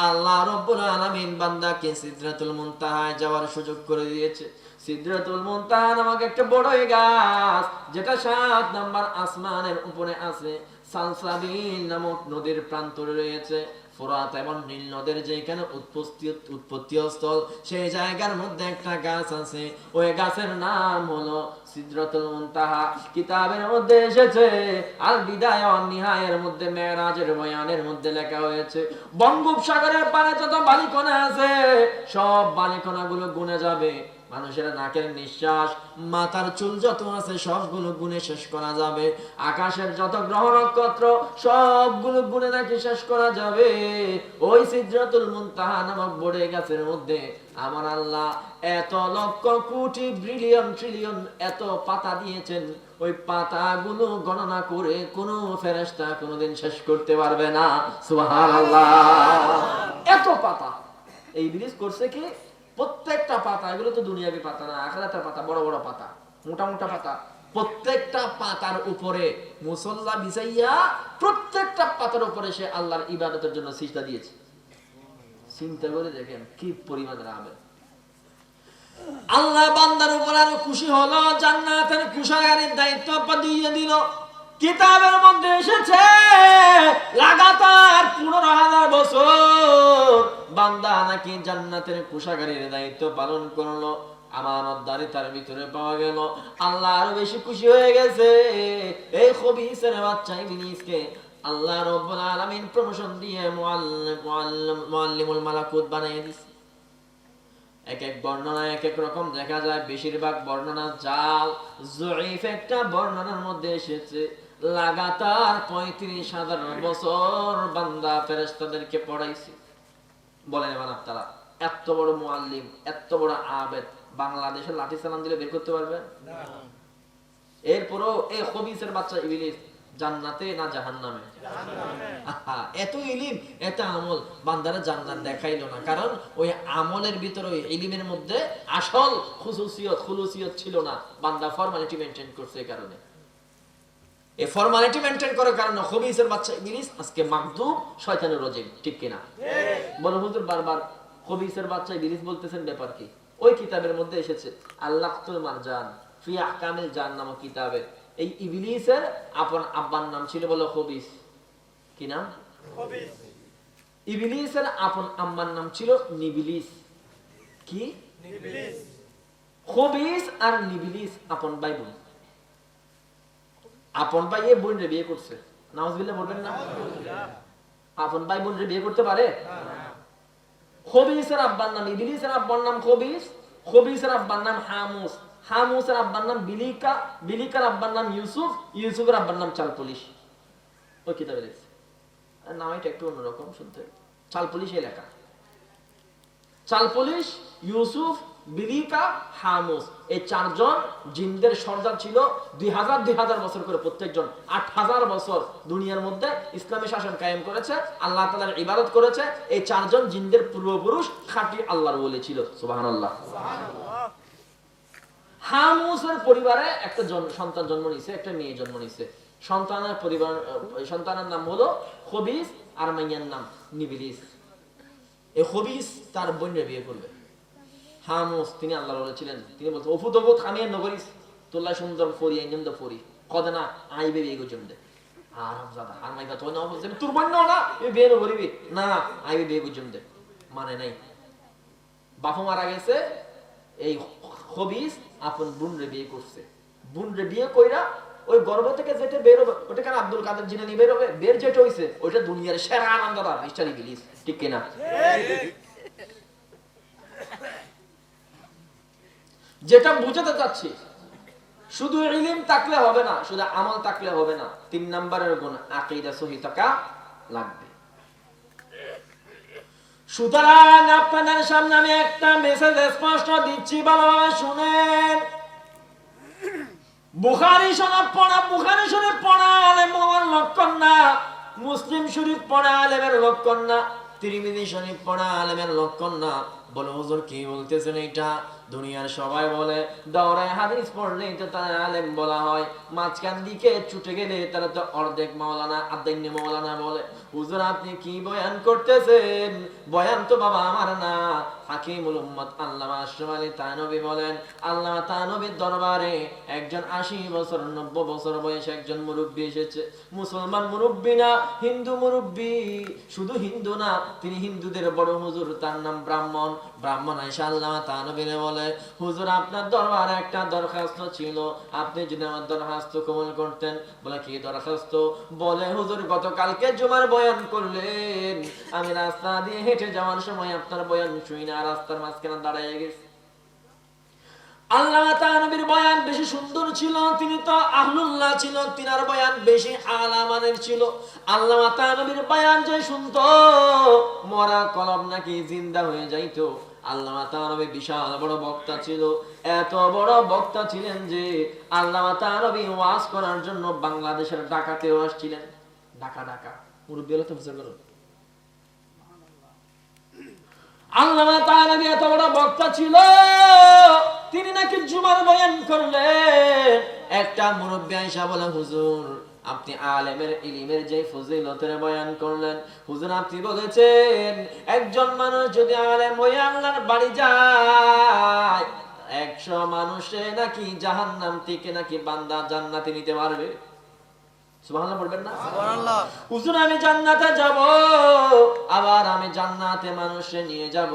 আল্লাহ রাব্বুল আলামিন বান্দাকে সিদরাতুল মুনতাহায় যাওয়ার সুযোগ করে দিয়েছে। সিদরাতুল মুনতাহা নামক একটা বড় গাছ, যেটা 7 নাম্বার আসমানের উপরে আছে। সালসাবিল নামক নদীর প্রান্তরে রয়েছে। ফোরাত এবং নীল নদের যেখানে উৎপত্তি স্থল, সেই জায়গার মধ্যে একটা গাছ আছে, ওই গাছের নাম হলো সিদরাতুল মুনতাহা। কিতাবের মধ্যে এসেছে আল বিদায়া ওয়ান নিহায়ার মধ্যে মেরাজের বয়ানের মধ্যে লেখা হয়েছে বঙ্গোপসাগরের পারে যত বালিকণা আছে সব বালিকণাগুলো গুণে যাবে। মানুষের নাকের নিঃশ্বাস, মাথার চুল যত আছে সবগুলো গুণে শেষ করা যাবে। আকাশের যত গ্রহ নক্ষত্র সবগুলো গুণে নাকি শেষ করা যাবে। ওই সিদরাতুল মুনতাহা নামক বড় গাছের মধ্যে আমার আল্লাহ এত লক্ষ কোটি বিলিয়ন ট্রিলিয়ন এত পাতা দিয়েছেন, ওই পাতাগুলো গণনা করে কোন ফেরেশতা কোনোদিন শেষ করতে পারবে না। সুবহানাল্লাহ, এত পাতা এই ইবলিস করছে কি? প্রত্যেকটা পাতা, এগুলো তো দুনিয়াবি পাতা না, আখিরাতের পাতা, বড় বড় পাতা, মোটা মোটা পাতা। প্রত্যেকটা পাতার উপরে মুসল্লা বিছাইয়া প্রত্যেকটা পাতার উপরে সে আল্লাহর ইবাদতের জন্য সিজদা দিয়েছে। চিন্তা করে দেখেন কি পরিমাণের আবেগ। আল্লাহ বান্দার উপর আরো খুশি হলো, জান্নাতের কুশাগারের দায়িত্ব দিয়ে দিল। কিতাবের মধ্যে এসেছে লাগাতার 15,000 বছর বান্দা নাকি জান্নাতের কুশাগারের দায়িত্ব পালন করলো। আমানতদারি তার ভিতরে পাওয়া গেল। আল্লাহ আরো বেশি খুশি হয়ে গেছে। এই খবিসের বাচ্চা ইবলিসকে আল্লাহ রাব্বুল আলামিন প্রমোশন দিয়ে মুআল্লিমুল মালাকুত বানিয়ে দিয়েছে। এক এক বর্ণনা এক এক রকম দেখা যায়, বেশিরভাগ বর্ণনা জাল যঈফ। একটা বর্ণনার মধ্যে এসেছে লাগাতার 35,000 বছর বান্দা ফেরেশতাদেরকে পড়াইছে। বলেন এবার আপনারা, এত বড় মুআল্লিম, এত বড় আবেদ বাংলাদেশে লাঠি চালান দিলে বের করতে পারবে না। এরপরও এই খবিসের বাচ্চা ইবলিস জান্নাতে না জাহান্নামে? এত ইলম এত আমল বান্দারা জান্নাত দেখাইলো না, কারণ ওই আমলের ভিতরে ওই ইলমের মধ্যে আসল খুলুসিয়ত ছিল না। বান্দা ফর্মালিটি মেইনটেইন করছে। এই কারণে এই ফর্মালিটি মেইনটেইন করার কারণে খবিসের বাচ্চা ইবলিস আজকে মাগদুব, শয়তানের রজিম। ঠিক কিনা বলো হুজুর? বারবার খবিসের বাচ্চা ইবলিস বলতেছেন, ব্যাপার কি? ওই কিতাবের মধ্যে এসেছে আল্লাহতুল মারজান ফি আহকামিল জান নামক কিতাবে, এই ইবলিসের আপন আব্বার নাম ছিল বলে খবিস। কি নাম? খবিস। ইবলিসের আপন আম্মার নাম ছিল নিবলিস। কি? নিবলিস। খবিস আর নিবলিস আপন ভাই বোন। আপন ভাই এ বোন রে বিয়ে করছে, নাউজুবিল্লাহ বলবেন না? আপন ভাই বোন রে বিয়ে করতে পারে? খবিসের আব্বার নাম ইবলিসের আব্বার নাম খবিস, খবিসের আব্বার নাম হামুস, হামুসের আব্বার নাম বিলিকা, বিলিকার আব্বার নাম ইউসুফ, ইউসুফের আব্বার নাম চালপুলিশ। ওই কিতাবে দেখছি। নাম এটা একটু অন্যরকম শুনতে। চালপুলিশ এলাকা, চালপুলিশ, ইউসুফ, বিলিকা, হামুস, এই চারজন জিনদের সর্দার ছিল। 2000 বছর করে প্রত্যেকজন 8000 বছর দুনিয়ার মধ্যে ইসলামী শাসন কায়েম করেছে, আল্লাহ তাআলার ইবাদত করেছে। এই চারজন জিনদের পূর্বপুরুষ খাঁটি আল্লাহর ওলি ছিল। সুবহানাল্লাহ। হামুসের পরিবারে একটা সন্তান জন্ম নিছে, একটা মেয়ে জন্ম নিছে। সন্তানের নাম হলো খবিস, আর মাইয়ার নাম নিবিলিস। এই খবিস তার বোনের বিয়ে করবে। হামুস তিনি আল্লাহর ওলি ছিলেন। তিনি বলতে ওফু তবু থামিয়ে নগরিস তোল্লা সুন্দর ফরি আইনম দা ফরি কদে না আইবে বিয়ে গুজম দে আর হামজাদা আর মাইদা তো না বলছে তোর বোন না এই বিয়ে করিবি না, আইবে বিয়ে গুজম দে। মানে নাই, বাপু মারা গেছে, এই খবিস আপন বোনরে বিয়ে করছে। বোনরে বিয়ে কইরা ওই গর্ভ থেকে যেটা বের হবে ওটা কেন আব্দুল কাদের জিলানী বের হবে, বের যেটা হইছে ওইটা দুনিয়ার সেরা আনন্দটা মিস্টার ইবলিস। ঠিক কিনা? যেটা বুঝাতে চাচ্ছি, শুধু ইলম থাকলে হবে না, শুধু আমল থাকলে হবে না। 3 নম্বরের গুণ আকীদা সহিহ থাকা লাগবে। সুতরাং আপনাদের সামনে আমি একটা মেসেজ স্পষ্ট দিচ্ছি, ভালোভাবে শুনেন। বুখারী শরীফ পড়া, বুখারী শরীফ পড়া আলেম হওয়ার লক্ষণ না, মুসলিম শরীফ পড়া আলেমের লক্ষণ না, তিরমিজি শরীফ পড়া আলেমের লক্ষণ না। বলো হুজুর কি বলতেছেন এটা? দুনিয়ার সবাই বলে দৌড়ায় হাদিস পড়লেই তো তারা আলেম বলা হয়, মাঝখান দিকে ছুটে গেলে তারা তো অর্ধেক মাওলানা আর্ধেক মাওলানা বলে। হুজুর আপনি কি বয়ান করতেছেন? বয়ান তো বাবা আমার না, হাকিমুল উম্মত আল্লামা আশরাফ আলী থানভী বলেন, আল্লামা থানভীর দরবারে একজন 80 বছর 90 বছর বয়সে একজন মুরব্বী এসেছে। মুসলমান মুরব্বী না, হিন্দু মুরব্বী। শুধু হিন্দু না, তিনি হিন্দুদের বড় হুজুর, তার নাম ব্রাহ্মণ। ব্রাহ্মণ আয়েশা আল্লামা থানভীরে বলে, হুজুর আপনার দরবারে একটা দরখাস্ত ছিল, আপনি যদি আমার দরখাস্ত কবুল করতেন। বলে কি দরখাস্ত? বলে হুজুর গতকালকে জুমার বয়ান করলেন, আমি রাস্তা দিয়ে হেঁটে যাওয়ার সময় আপনার বয়ান শুই না, রাস্তার মাঝখানে দাঁড়িয়ে গেছি। আল্লামা থানভীর বয়ান বেশি সুন্দর ছিল, তিনি তো আহলুল্লাহ ছিল, তিনার বয়ান বেশি আলা মানের ছিল। আল্লামা থানভীর বয়ান যে শুনতো মরা কলম নাকি জিন্দা হয়ে যাইতো। আল্লামা থানভী বিশাল বড় বক্তা ছিল, এত বড় বক্তা ছিলেন যে আল্লামা থানভী ওয়াজ করার জন্য বাংলাদেশের ঢাকাতেও আসছিলেন। ঢাকা মুরব্বী হলো তো বুঝতে পারো। আল্লামা থানভী এত বড় বক্তা ছিল, তিনি নাকি জুমার বয়ান করলেন। একটা মুরব্বী আয়েশা বলে, হুজুর আপনি আলেমের ইলমের যে ফজিলতের বয়ান করলেন, হুজুর আপনি বলেছেন একজন মানুষ যদি আলেম হয়ে আল্লাহর বাড়ি যায় 100 মানুষে নাকি জাহান্নাম থেকে নাকি বান্দা জান্নাতে নিতে পারবে। সুবহানাল্লাহ বলবেন না? সুবহানাল্লাহ। হুজুর আমি জান্নাতে যাব, আবার আমি জান্নাতে মানুষে নিয়ে যাব,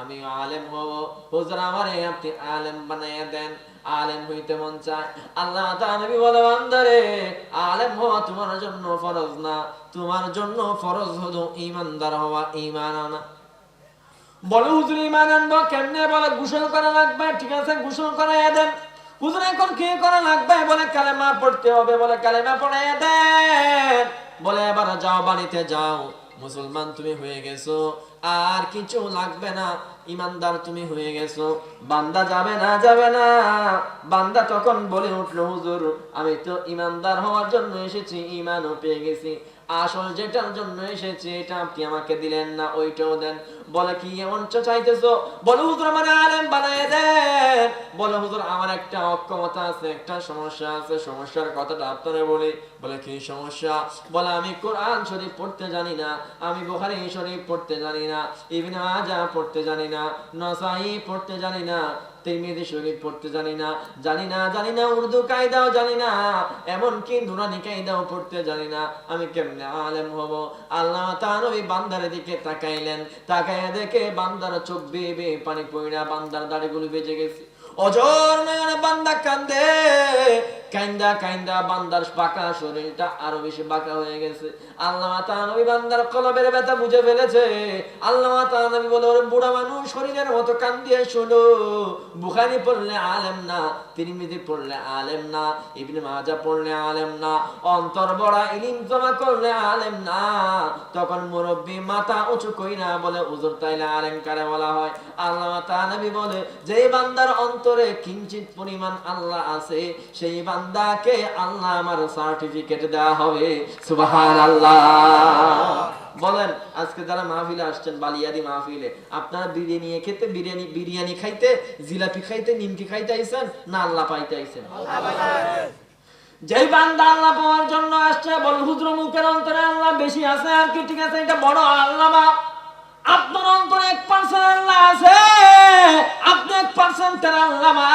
আমি আলেম হব। হুজুর আমারে আপনি আলেম বানাইয়া দেন, আলেম হইতে মন চায়। আল্লাহ তাআলা নবী বলে, বান্দারে আলেম হওয়া তোমার জন্য ফরজ না, তোমার জন্য ফরজ হলো ঈমানদার হওয়া, ঈমান আনা। বলে হুজুর ঈমান আনবো কেমনে? বলে গোসল করা লাগবে। ঠিক আছে গোসল করাইয়া দেন। হুজুর এখন কি করা লাগবে? বলে কালেমা পড়তে হবে। বলে কালেমা পড়াইয়া দেন। বলে এবার যাও বাড়িতে যাও, মুসলমান তুমি হয়ে গেছো, আর কিছু লাগবে না, ইমানদার তুমি হয়ে গেছো। বান্দা যাবে না। বান্দা তখন বলে উঠলো, হুজুর আমি তো ইমানদার হওয়ার জন্য এসেছি, ঈমানও পেয়ে গেছি, আসল যেটার জন্য এসেছি এটা আপনি আমাকে দিলেন না, ওইটাও দেন। বলে কি এমন চাইতেছো? বলে হুজুর আমার আলেম বানায় দেন। বলে হুজুর আমার একটা অক্ষমতা আছে, একটা সমস্যা আছে, সমস্যার কথাটা আপনারা বলি। বলে কি সমস্যা? বলে আমি কোরআন শরীফ পড়তে জানি না, আমি বুখারী শরীফ পড়তে জানি না, ইবনে মাজাহ পড়তে জানি না, নাসাঈ পড়তে জানি না, তিরমিজি শরীফ পড়তে জানি না, উর্দু কায়দাও জানি না, এমনকি নুরানি কায়দাও পড়তে জানি না, আমি কেমনে আলেম হব? আল্লাহ তাআলা ওই বান্দার দিকে তাকাইলেন, তাকায়া দেখে বান্দার চোখ বেয়ে পানি পড়া, বান্দার দাড়িগুলো বেজে গেছে। অজর নয়নে বান্দা কান্দে, কাইন্দা কাইন্দা বান্দার বাঁকা শরীরটা আরো বেশি বাঁকা হয়ে গেছে। আল্লাহ তাআলা নবী বান্দার কলবের ব্যথা বুঝে ফেলেছে। আল্লাহ তাআলা নবী বলে, ওরে বুড়া মানুষ শরীরের মতো কান দিয়ে শোনো, বুখারী পড়লে আলেম না, তিরমিজি পড়লে আলেম না, ইবনে মাজাহ পড়লে আলেম না, অন্তর বড়া ইলম জমা করলে আলেম না। তখন মুরব্বি মাথা উঁচু কইরা বলে, হুজুর তাইলে আলেম কারে বলা হয়? আল্লাহ তাআলা নবী বলে, যেই বান্দার অন্তরে কিঞ্চিত পরিমাণ আল্লাহ আছে, সেই বান্দাকে আল্লাহ আমার সার্টিফিকেট দেওয়া হবে। সুবহানাল্লাহ। বলেন, আজকে যারা মাহফিলে আসছেন, বালিয়াদি মাহফিলে, আপনারা বিরিয়ানি খাইতে, জিলাপি খাইতে, নিমকি খাইতে আইছেন না আল্লাহ পাইতে আইছেন? যেই বান্দা আল্লাহ পাওয়ার জন্য আসছে, বল হুজুর মুখের অন্তরে আল্লাহ বেশি আছে আর কি, ঠিক আছে, এটা বড় আল্লামা। আপনার অন্তরে 1% আল্লাহ আছে, আপনি 1% আল্লামা।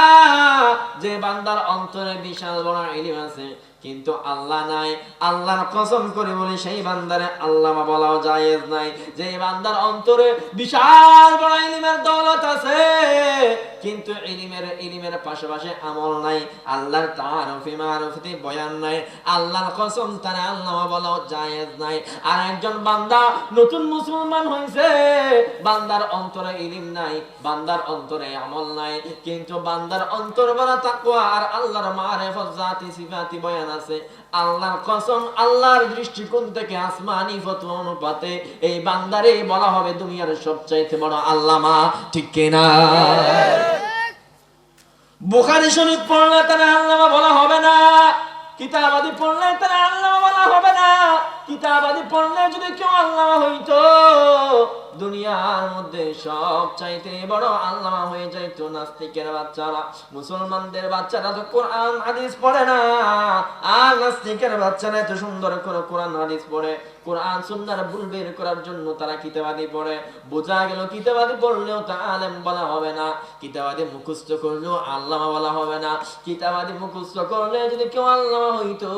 যে বান্দার অন্তরে বিশাল বড় ইলম আছে কিন্তু আল্লাহ নাই, আল্লাহর কসম করে বলি সেই বান্দারে আল্লামা বলাও জায়েজ নাই। যে বান্দার অন্তরে বিশাল বড় ইলমের দৌলত আছে কিন্তু ইলমের পাশাপাশি আমল নাই, আল্লাহর তাআরুফি মারুফতি বয়ান নাই, আল্লাহর কসম তারে আল্লামা বলাও জায়েজ নাই। আর একজন বান্দা নতুন মুসলমান হইছে, বান্দার অন্তরে ইলম নাই, বান্দার অন্তরে আমল নাই, কিন্তু বান্দার অন্তর বড় তাকওয়া আর আল্লাহর মারিফত জাতি সিফাতি বয়ান আছে। আল্লাহর কসম, আল্লাহর দৃষ্টিকোণ থেকে আসমানি ফতোয়া অনুপাতে এই বান্দারে বলা হবে দুনিয়ার সবচাইতে বড় আল্লামা, ঠিক কি না? বুখারী শরীফ পড়লে তারা আল্লামা বলা হবে না, কিতাবাদি পড়লে তারা আল্লামা বলা হবে না। কিতাবাদি পড়লে যদি কেউ আল্লামা হইতো, দুনিয়ার মধ্যে সব চাইতে বড় আল্লামা হয়ে যাইতো নাস্তিকের বাচ্চারা। মুসলমানদের বাচ্চারা তো কোরআন হাদিস পড়ে না, আর নাস্তিকের বাচ্চারা এত সুন্দর করে কোরআন হাদিস পড়ে। কোরআন সুন্নাহর ভুল বের করার জন্য তারা কিতাবাদি পড়ে। বোঝা গেল কিতাবাদি পড়লেও তা আলেম বলা হবে না, কিতাবাদি মুখস্থ করলেও আল্লামা বলা হবে না। কিতাবাদি মুখস্থ করলে যদি কেউ আল্লামা হইতো,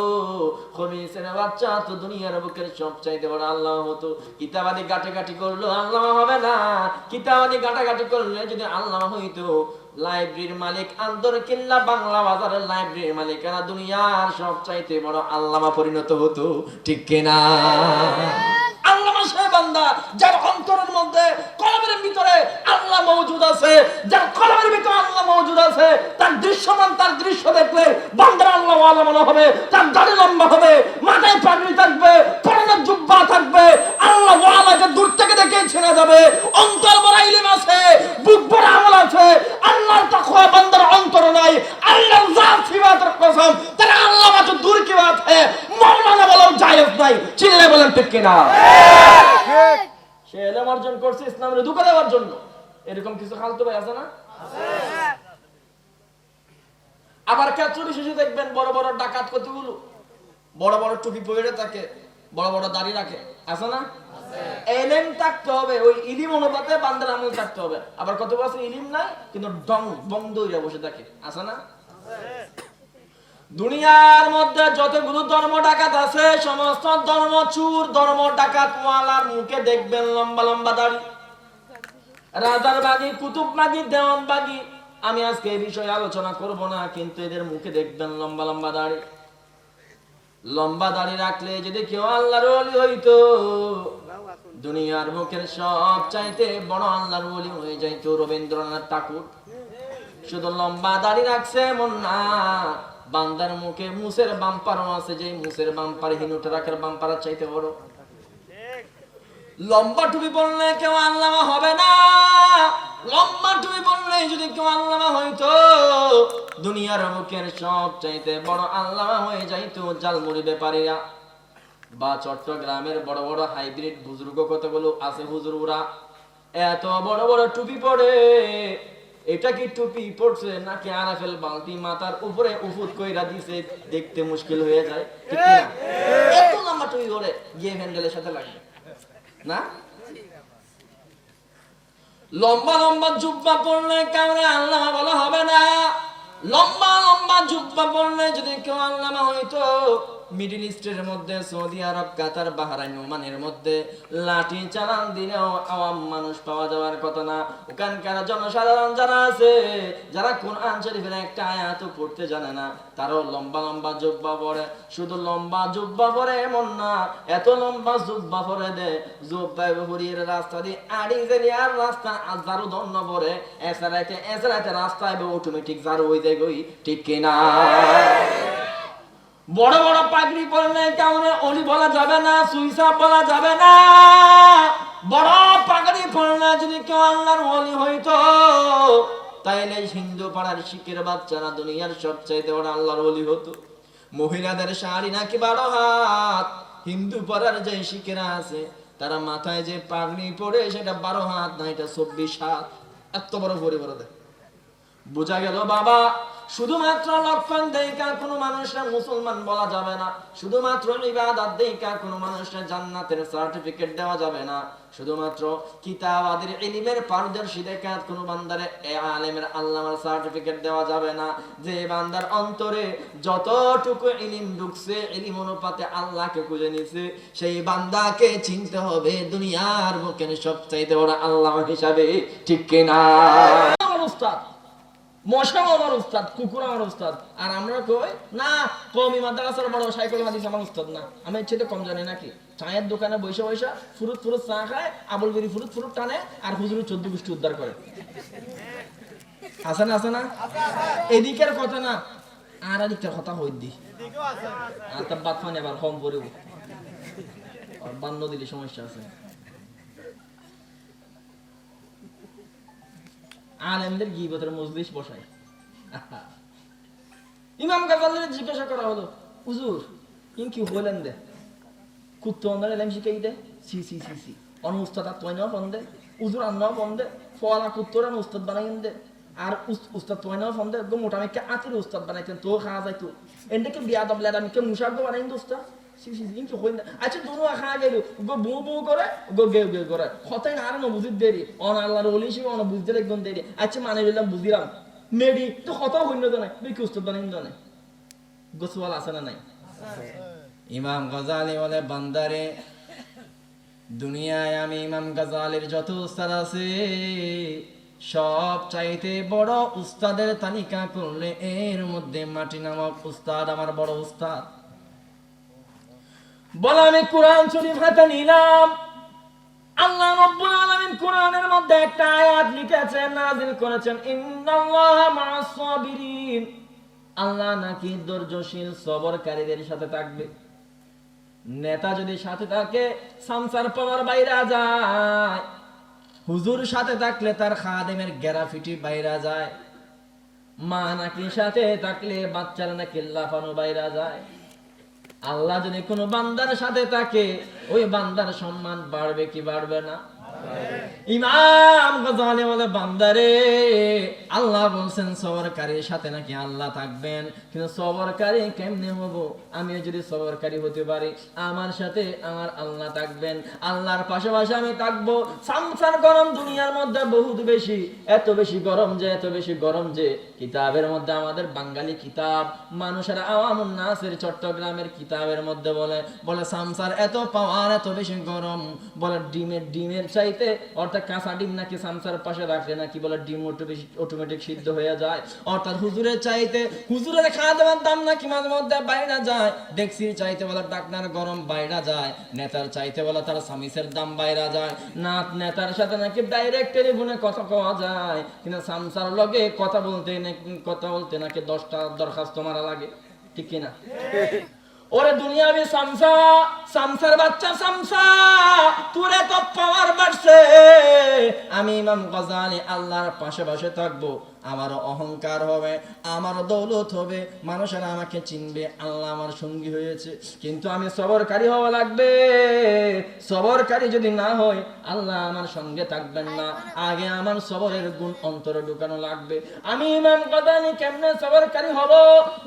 খবিসের বাচ্চা তো দুনিয়ার বুকের সবচাইতে বড় আল্লামা হতো। কিতাবাদি গাটাগাটি করলেও আল্লামা হবে না, কিতাবাদি গাটাগাটি করলে যদি আল্লামা হইতো, লাইব্রেরির মালিক আন্দরকিল্লা বাংলা বাজারের লাইব্রেরির মালিকেরা দুনিয়ার সবচাইতে বড় আল্লামা পরিণত হতো, ঠিক কিনা? আল্লামা সে বান্দা যার অন্তরের মধ্যে কলবের ভিতরে আল্লাহ মওজুদ আছে, যার কলবের ভিতরে আল্লাহ মওজুদ আছে, তার দৃশ্যমান, তার দৃশ্য দেখলে বান্দার আল্লাহ ওয়ালা মনে হবে, তার দাড়ি লম্বা হবে, মাথায় পাগড়ি থাকবে, পরনে জুব্বা থাকবে, আল্লাহ ওয়ালাকে দূর থেকে দেখে চেনা যাবে। অন্তর বড় ইলম আছে, বুক বড় আমল আছে, আল্লাহর তাকওয়া বান্দার অন্তরে নাই, আল্লাহর জাত সিফাতের কসম তার আল্লাহ মাত্র দূর কি বাত है, মাওলানা বলাও জায়েজ নাই। চিল্লে বলেন ঠিক কিনা? সে ইলম অর্জন করছে ইসলামের ধোঁকা দেওয়ার জন্য। এরকম কিছু খালতো ভাই আছে না? আছে। আবার কাচুরি শেষে দেখবেন বড় বড় ডাকাত কতগুলো, বড় বড় টুপি পরে থাকে, বড় বড় দাড়ি রাখে, আছে না? আছে। ইলম থাকতে হবে, ওই ইলম অনুপাতে বান্দার আমল থাকতে হবে। আবার কত আছে ইলম নাই কিন্তু ডং বন্ধ হইয়া বসে থাকে, আছে না? আছে। দুনিয়ার মধ্যে যতগুলো ধর্ম ডাকাত আছে, সমস্ত ধর্ম চুর, ধর্ম ডাকাত ওয়ালার মুখে দেখবেন লম্বা লম্বা দাড়ি। রাজার বাগি, কুতুব বাগি, দেওয়ান বাগি, আমি আজকে এই বিষয়ে আলোচনা করব না, কিন্তু এদের মুখে দেখবেন লম্বা লম্বা দাড়ি। লম্বা দাড়ি রাখলে যদি কেউ আল্লাহর ওলি হইতো, দুনিয়ার মুখের সব চাইতে বড় আল্লাহর ওলি হয়ে যাইতো রবীন্দ্রনাথ ঠাকুর। শুধু লম্বা দাড়ি রাখছে এমন না, বান্দার মুখে মুসের বাম্পারও আছে, যে মুসের বাম্পার হিনুটা রাখার বাম্পারের চাইতে বড়। লম্বা টুপি পরলে কেউ আল্লামা হবে না, লম্বা টুপি পরলে যদি কেউ আল্লামা হইতো, দুনিয়ার মুখের সব চাইতে বড় আল্লামা হয়ে যাইতো জালমুড়ি ব্যাপারীরা বা চট্টগ্রামের বড় বড় হাইব্রিড বুজুর্গ কতগুলো আছে হুজুররা, এত বড় বড় টুপি পরে। এটা কি টুপি পড়ছে নাকি আরাফেল বালতি মাথার উপরে উফুত কইরা দিছে, দেখতে মুশকিল হয়ে যায়, ঠিক না? এত লম্বা টুপি পরে গিয়ে হ্যান্ডেলের সাথে লাগবে না? লম্বা লম্বা জুব্বা পরলে কাউরে আল্লামা বলা হবে না। লম্বা লম্বা জুব্বা পরলে যদি কেউ আল্লামা হইতো,
মিডল ইস্টের মধ্যে সৌদি আরব, কাতার, বাহরাইন, ওমানের মধ্যে লাঠি চালান দিলেও আওয়াম মানুষ পাওয়া যাওয়ার কথা না। ওখানকার জনসাধারণ যারা আছে, যারা কোরআন শরীফের একটা আয়াত পড়তে জানে না, তারাও লম্বা লম্বা জুব্বা পরে। শুধু লম্বা জুব্বা পরে এমন না, এত লম্বা জুব্বা পরে দে, জুব্বা পরিয়ে রাস্তা দিয়ে আড়ি জেলি আর রাস্তা ঝাড়ু দন্ন পরে এছাড়াতে রাস্তায় অটোমেটিক ঝাড়ু হয়ে যায় গই, ঠিক কিনা? বড় বড় পাগড়ি পরলে কাউনে অলি বলা যাবে না, সুইসা বলা যাবে না। বড় পাগড়ি পরলে যদি কেউ আল্লাহর ওলি হইতো, তাইলে হিন্দু পাড়ার শিখের বাচ্চারা দুনিয়ার সবচাইতে বড় আল্লাহর ওলি হতো। মহিলাদের শাড়ি নাকি 12 হাত, হিন্দু পাড়ার যে শিখেরা আছে তারা মাথায় যে পাগড়ি পরে সেটা 12 হাত না, এটা 24 হাত। এত বড় পরিবার। বোঝা গেল বাবা, শুধুমাত্র লক্ষণ দেখা কোনো মানুষরা মুসলমান বলা যাবে না, শুধুমাত্র ইবাদত দেখা কোনো মানুষরা জান্নাতের সার্টিফিকেট দেওয়া যাবে না, শুধুমাত্র কিতাবাদের ইলমের পারদর্শী দেখা কোনো বান্দারে আলেমের আল্লামার সার্টিফিকেট দেওয়া যাবে না। যে বান্দার অন্তরে যতটুকু ইলম ঢুকছে, ইলম অনুপাতে আল্লাহকে খুঁজে নিছে, সেই বান্দাকে চিনতে হবে দুনিয়ার বুকে সবচাইতে বড় আল্লাহ হিসাবে, ঠিক কিনা? আমার উস্তাদ মশা আমার উস্তাদ, কুকুর আমার উস্তাদ, আর আমরা কই না কমি মাদ্রাসার বড় সাইকেল হাদিস আমার উস্তাদ না। আমি ইচ্ছে তো কম জানি নাকি? চায়ের দোকানে বসে বসে ফুরুত ফুরুত চা খায়, আবুল গিরি ফুরুত ফুরুত টানে, আর হুজুর 14 গোষ্ঠী উদ্ধার করে। আছে না? আছে না? এদিকের কথা না, আর এদিকের কথা হই দি আর তার বাদ ফানে আবার কম পড়ব, বান্ন দিলে সমস্যা আছে। আলেমদের গীবতের মজলিস বসায়। ইমাম গাজ্জালির জিজ্ঞাসা করা হলো, হুজুর ইন কি বলেন দে কুত্তো অন্ধার এলাম শিখাই দে, সি সি সি সি অন উস্তাদ তুই নাও ফোন দে, হুজুর আন্নাও ফোন দে, ফলা কুত্তরা উস্তাদ বানাই দে, আর উস্তাদ তুই নাও ফোন দে, গো মোটামুটি আতির উস্তাদ বানাইতেন তো খাওয়া যাইতো, এন্ডে বিয়া দবলা আমি কে মুশাদ্দ বানাই দোস্তা। আচ্ছা দুনো খা গেল গো বু বু করে, গো গেউ গেউ করে, কথাই না আর না বুঝির দেরি, অন আল্লাহর ওলি শিব অন বুঝতে একদম দেরি। আচ্ছা মানে বললাম বুঝিলাম মেডি তো কথা হইল জানাই দেখি উস্তাদ বানাই জানে। গোসওয়াল আছে না নাই? ইমাম গাজ্জালি বলে, বান্দারে দুনিয়ায় আমি ইমাম গাজ্জালির যত উস্তাদ আছে সব চাইতে বড় উস্তাদের তালিকা করলে এর মধ্যে মাটি নামক উস্তাদ আমার বড় উস্তাদ। বলে আমি কোরআন শরীফ হাতে নিলাম, আল্লাহ রাব্বুল আলামিন কোরআনের মধ্যে একটা আয়াত লিখেছেন, নাযিল করেছেন, ইন্নাল্লাহা মা'আস সাবিরিন, আল্লাহ নাকি ধৈর্যশীল সবরকারীদের সাথে থাকবে। নেতা যদি সাথে থাকে সংসার পাওয়ার বাইরে যায়, হুজুর সাথে থাকলে তার খাদেমের গ্রাফিটি বাইরে যায়, মা নাকি সাথে থাকলে বাচ্চারা নাকি লাফানো বাইরে যায়। আল্লাহ যদি কোনো বান্দার সাথে থাকে, ওই বান্দার সম্মান বাড়বে কি বাড়বে না? ইমাম গাজ্জালি বলে, বান্দারে আল্লাহ বলছেন সবরকারীর সাথে নাকি আল্লাহ থাকবেন, কিন্তু সবরকারী কেমনে হব? আমি যদি সবরকারী হতে পারি, আমার সাথে আমার আল্লাহ থাকবেন, আল্লাহর পাশাপাশি আমি থাকবো। সংসার গরম দুনিয়ার মধ্যে বহুত বেশি, এত বেশি গরম যে, এত বেশি গরম যে কিতাবের মধ্যে আমাদের বাঙালি কিতাব মানুষের আওয়ামুন নাসের চট্টগ্রামের কিতাবের মধ্যে বলে সংসার এত পাওয়ার, এত বেশি গরম, বলে ডিমের চাইতে, অর্থাৎ কাঁচা ডিম নাকি সামসার পাশে রাখলে নাকি বলে ডিম অটোমেটিক সিদ্ধ হয়ে যায়, অর্থাৎ হুজুরের চাইতে হুজুরের খাওয়া দাওয়ার দাম নাকি মাঝে মধ্যে বাইরে যায়, ডেক্সির চাইতে বলে ডাকনার গরম বাইরে যায়, নেতার চাইতে বলে তার সামিসের দাম বাইরে যায়, নেতার সাথে নাকি ডাইরেক্ট টেলিফোনে কথা কওয়া যায়, কিন্তু সামসার লগে কথা বলতে নাকি 10টা দরখাস্ত মারা লাগে, ঠিক কিনা? ওরে দুনিয়াবি সামসার বাচ্চা সামসা, তোরে তো পাওয়ার বাড়ছে, আমি ইমাম গাজ্জালি আল্লাহর পাশে থাকবো, আমারও অহংকার হবে, আমারও দৌলত হবে, মানুষেরা আমাকে চিনবে, আল্লাহ আমার সঙ্গী হয়েছে, কিন্তু আমি সবরকারী হওয়া লাগবে। সবরকারী যদি না হয় আল্লাহ আমার সঙ্গে থাকবেন না, আগে আমার সবরের গুণ অন্তরে ঢুকানো লাগবে। আমি ইমাম গাজ্জালি কেমনে সবরকারী হব?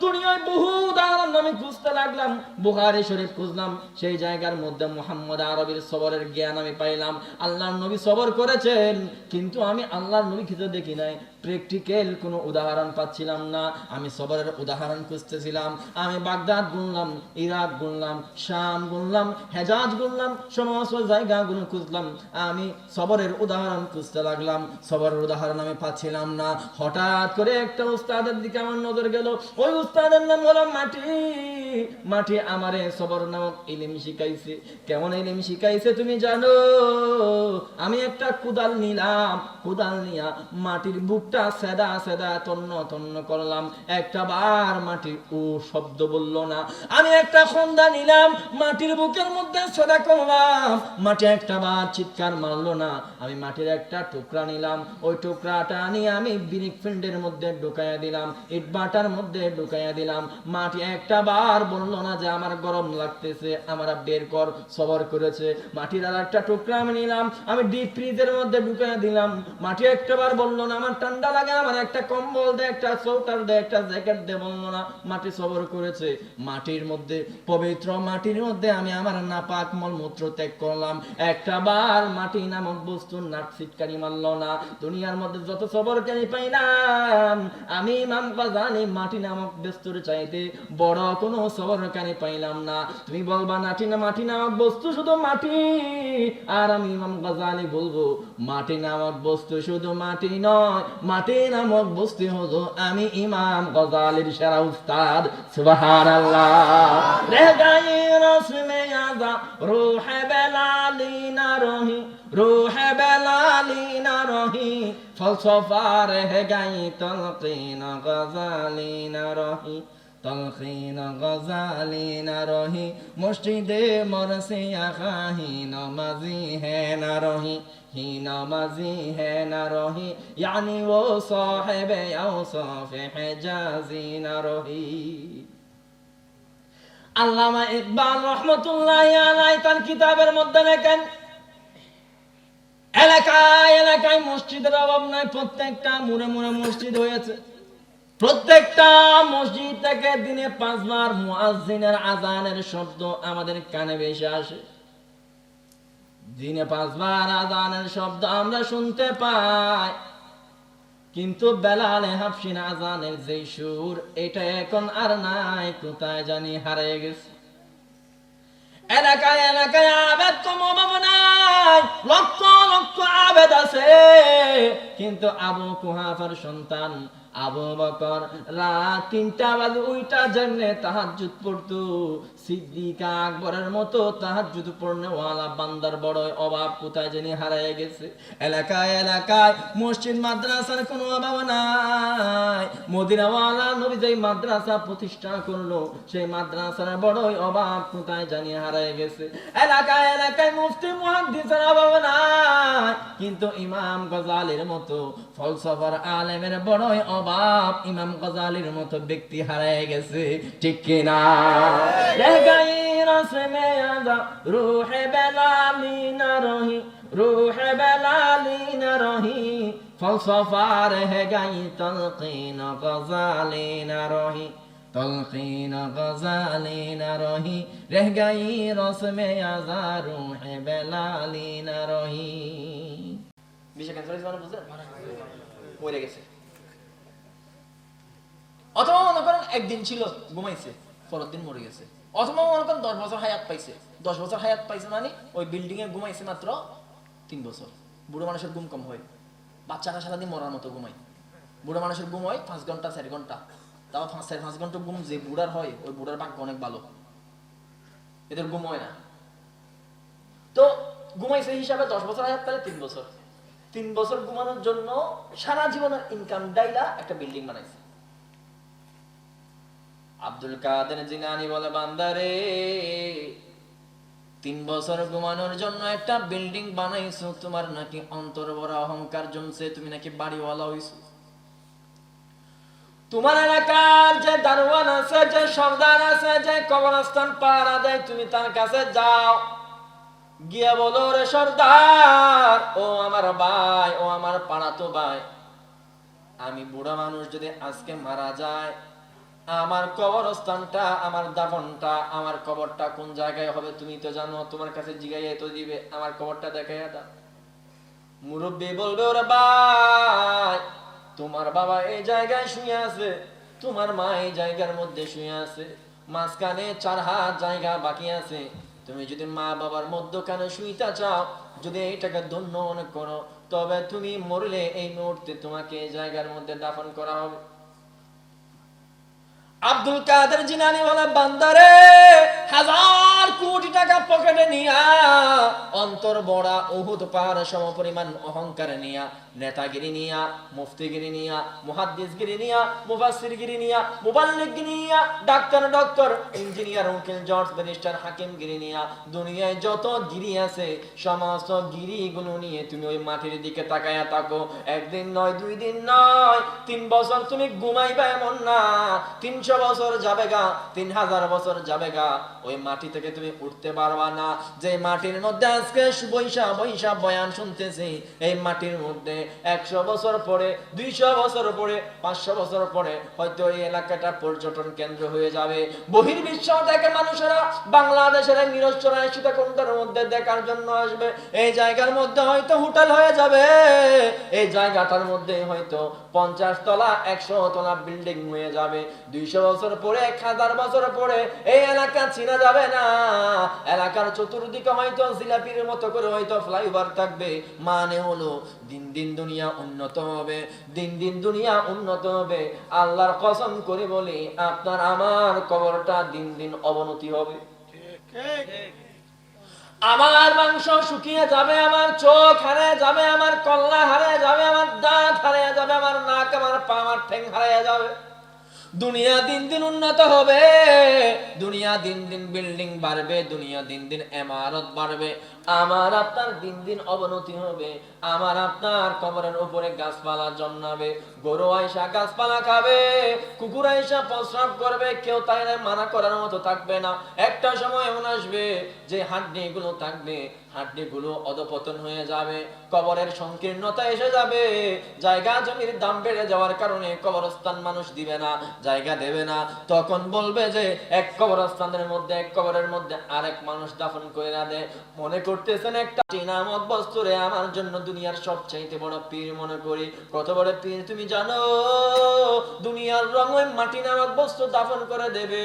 দুনিয়ায় বহু উদাহরণ আমি খুঁজতে লাগলাম, বুখারী শরীফ খুঁজলাম, সেই জায়গার মধ্যে মুহাম্মদ আরবির সবরের জ্ঞান আমি পাইলাম, আল্লাহর নবী সবর করেছেন, কিন্তু আমি আল্লাহর নবী খেতে দেখি নাই, প্র্যাকটিক্যাল প্র্যাকটিক্যাল কোনো উদাহরণ পাচ্ছিলাম না। আমি সবরের উদাহরণ খুঁজতেছিলাম। আমি বাগদাদ গুনলাম, ইরাক গুনলাম, শাম গুনলাম, হেজাজ গুনলাম, সমস্ত জায়গাগুলো খুঁজলাম। আমি সবরের উদাহরণ খুঁজতে লাগলাম, সবরের উদাহরণ আমি পাচ্ছিলাম না। হঠাৎ করে একটা উস্তাদের দিকে আমার নজর গেল। ওই উস্তাদের নাম হলো মাটি। মাটি আমারে সবর নামক ইলম শিখাইছে। কেমন ইলম শিখাইছে তুমি জানো? আমি একটা কুদাল নিলাম, কুদাল নিয়া মাটির বুকটা সেদা সেদা তন্ন তন্ন করলাম, একটা বার মাটি ও শব্দ বলল না। আমি একটা খন্দা নিলাম, মাটির বুকের মধ্যে সেদা করলাম, মাটি একটা বার চিৎকার মারলো না। আমি মাটির একটা টুকরা নিলাম, ওই টুকরাটা নিয়ে আমি ব্রিক ফিল্ডের মধ্যে ঢুকাইয়া দিলাম, ইট বাটার মধ্যে ঢুকাইয়া দিলাম। মাটি একটা বার বললো না যে আমার গরম লাগতেছে, আমার বের কর, সবর করেছে। মাটির আর একটা টুকরা আমি নিলাম, আমি ডিপ ফ্রিজের মধ্যে ঢুকাইয়া দিলাম। মাটি একটা বার বললো না আমার ঠান্ডা লাগে, আমার একটা কম্বল দে, একটা সোয়েটার দে, একটা জ্যাকেট দে, বললো না। মাটি সবর করেছে। মাটির মধ্যে, পবিত্র মাটির মধ্যে আমি আমার নাপাক মলমূত্র ত্যাগ করলাম, একটা বার মাটি নামক বস্তু নাক ছিটকানি মারলো না। দুনিয়ার মধ্যে যত সবরকারী পাইলাম, আমি ইমাম গাযালি মাটি নামক বস্তুর চাইতে বড় কোনো সবরকারী পাইলাম না। তুমি বলবা মাটি নামক বস্তু শুধু মাটি, আর আমি ইমাম গাযালি বলবো মাটি নামক বস্তু শুধু মাটি নয়, মাটি নামক বস্তু হলো আমি ইমাম গাযালির সেরা উস্তাদ। সুবহানাল্লাহ। রহ গায়ে রসমে আযা রূহ বেলালি না রহি, রূহ বেলালি না রহি, ফলসফা রহ গাই তলকিন গাযালি না রহি, তলকিন গাযালি না রহি, মসজিদে মরসিয়া খাহি নমাজি হে না রহি, ही नमाजी है न रोही, यानी वो साहिब औसाफ हिजाजी न रोही। আল্লামা ইকবাল রহমতুল্লাহি আলাইহি তার কিতাবের মধ্যে লেখেন, এলাকায় এলাকায় মসজিদের অভাব নাই, প্রত্যেকটা মুড়ে মুড়ে মসজিদ হয়েছে। প্রত্যেকটা মসজিদ থেকে দিনে 5 বার মুয়াজ্জিনের আযানের শব্দ আমাদের কানে ভেসে আসে। দিনে 5 বার আযানের শব্দ আমরা শুনতে পাই, কিন্তু বেলালে হাফসির আযানের যে সুর, এটা এখন আর নাই, কোথায় জানি হারিয়ে গেছে। এলাকায় এলাকায় আবেদ কম অভাব নাই, লক্ষ লক্ষ আবেদ আছে, কিন্তু আবু কুহাফার সন্তান আবু বকর রাত 3টা বাজে ওইটা জন্য তাহাজ্জুদ পড়তো। সিদ্দিক আকবরের মতো তাহাজ্জুদ পড়নেওয়ালা বান্দার বড় অভাব কোথায় জানি হারিয়ে গেছে। এলাকায় এলাকায় মসজিদ মাদ্রাসার কোনো অভাব নাই। মদিনাওয়ালা নবী যেই মাদ্রাসা প্রতিষ্ঠা করলো, সেই মাদ্রাসার বড়ই অভাব কোথায় জানি হারিয়ে গেছে। এলাকায় এলাকায় মুফতি মুহাদ্দিসের অভাব নাই, কিন্তু ইমাম গাযালির মতো ফলসফার আলেমের বড়ই অভাব ইমাম গাযালির মতো ব্যক্তি হারিয়ে গেছে, ঠিক কিনা? রহ গই রসমে আযা রূহ বেলালি না রহি, রূহ বেলালি না রহি, ফলসফা রহ গই তলকিন গাযালি না রহি, তলকিন গাযালি না রহি, রহ গই রসমে আযা রূহ বেলালি না রহি। বিশে ক্যান্সার হয়েছে মানে বুঝলেন? মরে গেছে। অথবা মনে করেন একদিন ছিল ঘুমাইছে, পরের দিন মরে গেছে। অথবা মনে করেন 10 বছর হায়াত পাইছে, 10 বছর হায়াত পাইছে মানে ওই বিল্ডিং এ ঘুমাইছে মাত্র 3 বছর। বুড়ো মানুষের ঘুম কম হয়, বাচ্চারা সারাদিন মরার মতো ঘুমায়। বুড়ো মানুষের ঘুম হয় 5 ঘন্টা 4 ঘন্টা, তাও 5 ঘন্টা ঘুম যে বুড়ার হয়, ওই বুড়ার ভাগ্য অনেক ভালো, এদের ঘুম হয় না। তো ঘুমাইছে হিসাবে 10 বছর হায়াত পেলে 3 বছর, 3 বছর ঘুমানোর জন্য সারা জীবনের ইনকাম ডাইলা একটা বিল্ডিং বানাইছে। আব্দুল কাদের জিলানী বলে, বান্দারে 3 বছর ঘুমানোর জন্য একটা বিল্ডিং বানাইছো, তোমার নাকি অন্তর ভরা অহংকার জমছে, তুমি নাকি বাড়িওয়ালা হইছো। তোমার এলাকার যে দারোয়ান আছে, যে সর্দার আছে, যে কবরস্থান পাহারা দেয়, তুমি তার কাছে যাও, গিয়া বলো, রে সর্দার, ও আমার ভাই, ও আমার পাড়াতো ভাই, আমি বুড়া মানুষ যদি আজকে মারা যায়, আমার কবরস্থানটা, আমার দাফনটা, আমার কবরটা কোন জায়গায় হবে তুমি তো জানো, তোমার কাছে জিগাইয়া তো দিবে, আমার কবরটা দেখাইয়া দাও। মুরব্বী বলবে, ওরে ভাই, তোমার বাবা এই জায়গায় শুয়ে আছে, তোমার মা এই জায়গার মধ্যে শুয়ে আছে, মাঝখানে 4 হাত জায়গা বাকি আছে। তুমি যদি মা বাবার মধ্যখানে শুইতে চাও, যদি এইটাকে ধন্য মনে করো, তবে তুমি মরলে এই মুহূর্তে তোমাকে এই জায়গার মধ্যে দাফন করা হবে। আব্দুল কাদের জিলানী বলে, বান্দারে 1000 কোটি টাকা পকেটে নিয়া, অন্তর বড়া উহুদ পাহাড় সমপরিমাণ অহংকার নিয়া, নেতাগিরি নিয়া, মুফতিগিরি নিয়া, মুহাদ্দিসগিরি নিয়া, মুফাসসিরগিরি নিয়া, মুবাল্লিগগিরি নিয়া, ডাক্তার, ইঞ্জিনিয়ার, উকিল, জজ, ব্যারিস্টার, হাকিমগিরি নিয়া, দুনিয়ায় যত গিরি আছে সমস্ত গিরিগুলো নিয়ে তুমি ওই মাটির দিকে তাকায়া থাকো। একদিন নয়, 2 দিন নয়, 3 বছর তুমি ঘুমাইবা এমন না, 300 বছর যাবে গা, 3000 বছর যাবে গা, ওই মাটি থেকে তুমি উঠতে পারবা না। যে মাটির মধ্যে আজকে বৈশা বয়ান শুনতেছি, এই মাটির মধ্যে 100 বছর পরে, 200 বছর পরে, 500 বছর পরে হয়তো এই এলাকাটা পর্যটন কেন্দ্র হয়ে যাবে। বহির্বিশ্ব থেকে মানুষেরা বাংলাদেশের নিরক্ষর সীতাকুণ্ডের মধ্যে দেখার জন্য আসবে। এই জায়গার মধ্যে হয়তো হোটেল হয়ে যাবে, এই জায়গাটার মধ্যে হয়তো 50 তলা 100 তলা বিল্ডিং হয়ে যাবে। 200 বছর পরে, 1000 বছর পরে এই এলাকা চিনা যাবে না। এলাকার চতুর্দিকে হয়তো জিলাপির মতো করে হয়তো ফ্লাইওভার থাকবে। মানে হলো দিন দিন দুনিয়া উন্নত হবে, দিন দিন দুনিয়া উন্নত হবে। আল্লাহর কসম করে বলি, আপনার আমার কবরটা দিন দিন অবনতি হবে। আমার মাংস শুকিয়ে যাবে, আমার চোখ হারিয়ে যাবে, আমার কল্লা হারিয়ে যাবে, আমার দাঁত হারিয়ে যাবে, আমার নাক, আমার পা, আমার ঠ্যাং হারিয়ে যাবে। দুনিয়া দিন দিন উন্নত হবে, দুনিয়া দিন দিন বিল্ডিং বাড়বে, দুনিয়া দিন দিন ইমারত বাড়বে। আমার আপনার দিন দিন অবনতি হবে। আমার আপনার কবরের উপরে গাছপালা জন্মাবে, গরু আইসা গাছপালা খাবে, কুকুর আইসা প্রস্রাব করবে, কেউ তাই মানা করার মতো থাকবে না। একটা সময় এমন আসবে যে হাড্ডিগুলো থাকবে, হাড্ডিগুলো অধপতন হয়ে যাবে, কবরের সংকীর্ণতা এসে যাবে, জায়গা জমির দাম বেড়ে যাওয়ার কারণে কবরস্থান মানুষ দিবে না, জায়গা দেবে না। তখন বলবে যে এক কবরস্থানের মধ্যে, এক কবরের মধ্যে আরেক মানুষ দাফন করে না দে। মনে করতেছেন একটা নামক বস্তুরে আমার জন্য দুনিয়ার সবচাইতে বড় পীর মনে করি। কত বড় পীর তুমি জানো? দুনিয়ার রং ওই মাটি নামক বস্তু দাফন করে দেবে,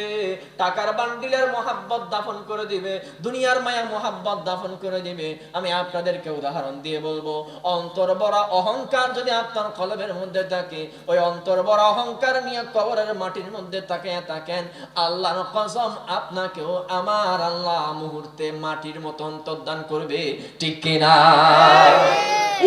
টাকার বান্ডিলের মোহাব্বত দাফন করে দিবে, দুনিয়ার মায়া মোহাব্বত দাফন করে দিবে। আমি আপনাদেরকে উদাহরণ দিয়ে বলবো, অন্তর বড় অহংকার যদি আপনার কলবের মধ্যে থাকে, ওই অন্তর বড় অহংকার নিয়ে কবরের মাটির মধ্যে তাকিয়ে থাকেন, আল্লাহর কসম আপনাকেও আমার আল্লাহ মুহূর্তে মাটির মতো অন্তর্দান করবে, ঠিক কিনা?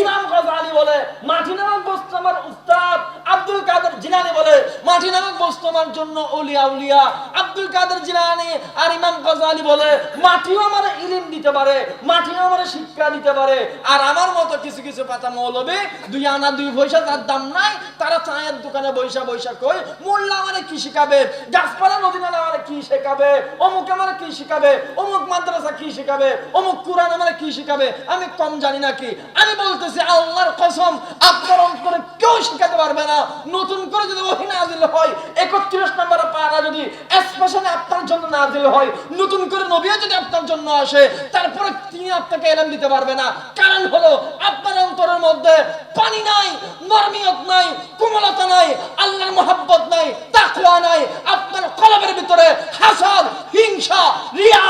ইমাম গাযযালী বলে মাটি নামক বস্তু আমার উস্তাদ, আব্দুল কাদের জিলানী বলে মাটি নামক বস্তু আমার জন্য ওলিয়া উলিয়া। আব্দুল কাদের জিলানী আর ইমাম গাযযালী বলে মাটিও আমার ইলম দিতে পারে, মাটিও আমার শিক্ষা দিতে পারে। আর আমার মতো কিছু কিছু পাতা মৌলবি 2 আনা 2 পয়সা তার দাম নাই, তারা চায়ের দোকানে বৈশা কই মোল্লা আমারে কি শিখাবে, গাছপালা নদী নালা আমারে কি শেখাবে, অমুক আমারে কি শিখাবে, অমুক মাদ্রাসা কি শিখাবে, অমুক কুরআন আমারে কি শিখাবে, আমি কম জানি নাকি? আমি বলতেছি আল্লাহর কসম, আপনার অন্তরে কেউ শিখাতে পারবে না। নতুন করে যদি ওহী নাযিল হয়, 31 নম্বর পারা যদি স্পেশালি আপনার জন্য নাযিল হয়, নতুন করে নবী যদি আপনার জন্য আসে, তারপরে তিনি আপনাকে ইলম দিতে পারবে না। কারণ হলো আপনার অন্তরের মধ্যে পানি নাই, নরমিয়ত নাই, কোমলতা নাই, আল্লাহর মহব্বত নাই, তাকওয়া নাই। আপনার কলবের ভিতরে হাসাদ, হিংসা, রিয়া,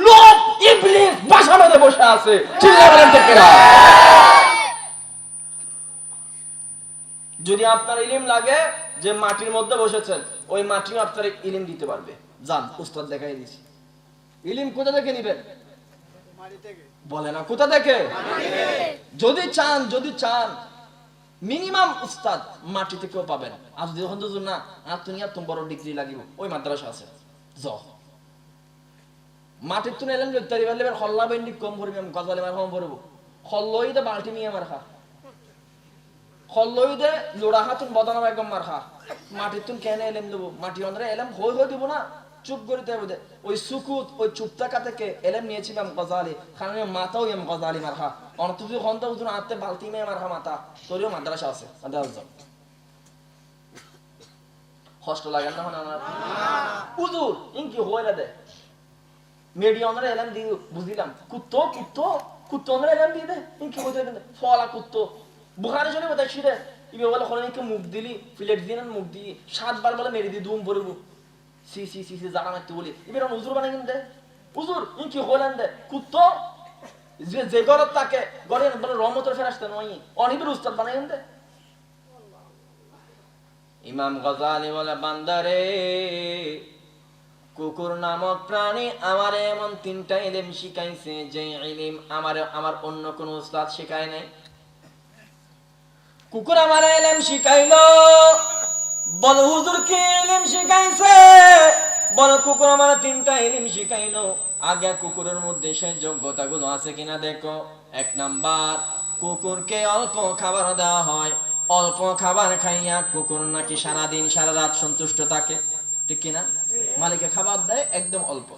লোভ, ইবলিস বাসা বেঁধে বসে আছে। চিল্লায়ে বলেন ঠিক কিনা? যদি আপনার ইলম লাগে যে মাটির মধ্যে বসেছেন, ওই মাটিও আপনার ইলম দিতে পারবে। যান, উস্তাদ দেখাই দিছি। ইলম কোথা থেকে নিবেন? বলে না কোথা থেকে? যদি চান মিনিমাম উস্তাদ মাটি থেকেও পাবেন। আর যদি এখন দুজন না, আর তুমি আর তুমি বড় ডিগ্রি লাগিব, ওই মাদ্রাসা আছে মাটির তুলে এলেন লইতারি পারলে হল্লা বেন্ডি কম করবি, আমি গজালে মার কম করবো, হল্লই দে বালতি নিয়ে মার খা, হল্লই দে লোড়া হাতুন বদনাম একদম মার খা। মাটির তুন কেন এলেম দেবো? মাটি অন্ধরে এলেম হই দিব না, চুপ করিতে হবে। ওই সুকুত, ওই চুপ থাকা থেকে এলেম নিয়েছিলাম গজালি, কারণ মাথাও এম গজালি মার খা। অন্ত তুই ঘন্টা উঠুন আত্মে বালতি মেয়ে মার খা মাথা, তোরও মাদ্রাসা আছে, মাদ্রাসা কষ্ট লাগে না? হুজুর ইনকি হইলা দে মেডি অন্ধরে এলেম দিয়ে বুঝিলাম, কুত্তো অন্ধরে এলেম দিয়ে দে ইনকি হইতে ফলা কুত্তো বুখারী শরীফ দেখিরে ইবে বলে খনিকে মুখ দিলি প্লেট দিন মুখ দি 7 বার বলে মেরে দি দুম পড়ব সি সি সি সি জানা মারতে বলি ইবে হুজুর বানাই দে হুজুর ইন কি হলেন দে কুত্তো যে যে গরত তাকে গরে বলে রহমতের ফেরেশতা নয় অনিবের উস্তাদ বানাই দে। ইমাম গজালি বলে বান্দারে কুকুর নামক প্রাণী আমার এমন 3টা ইলম শিখাইছে যে ইলম আমার অন্য কোন উস্তাদ শেখায় নাই। কুকুর আমার ইলম শিখাইলো, বল হুজুর কি ইলম শিখাইছে? বল কুকুর আমার 3টা ইলম শিখাইলো। আগে কুকুরের মধ্যে সেই যোগ্যতাগুলো আছে কিনা দেখো। 1 নাম্বার, কুকুরকে অল্প খাবার দেওয়া হয়, অল্প খাবার খাইয়া কুকুর নাকি সারাদিন সারা রাত সন্তুষ্ট থাকে, ঠিক কিনা? মালিকে খাবার দেয় একদম অল্প,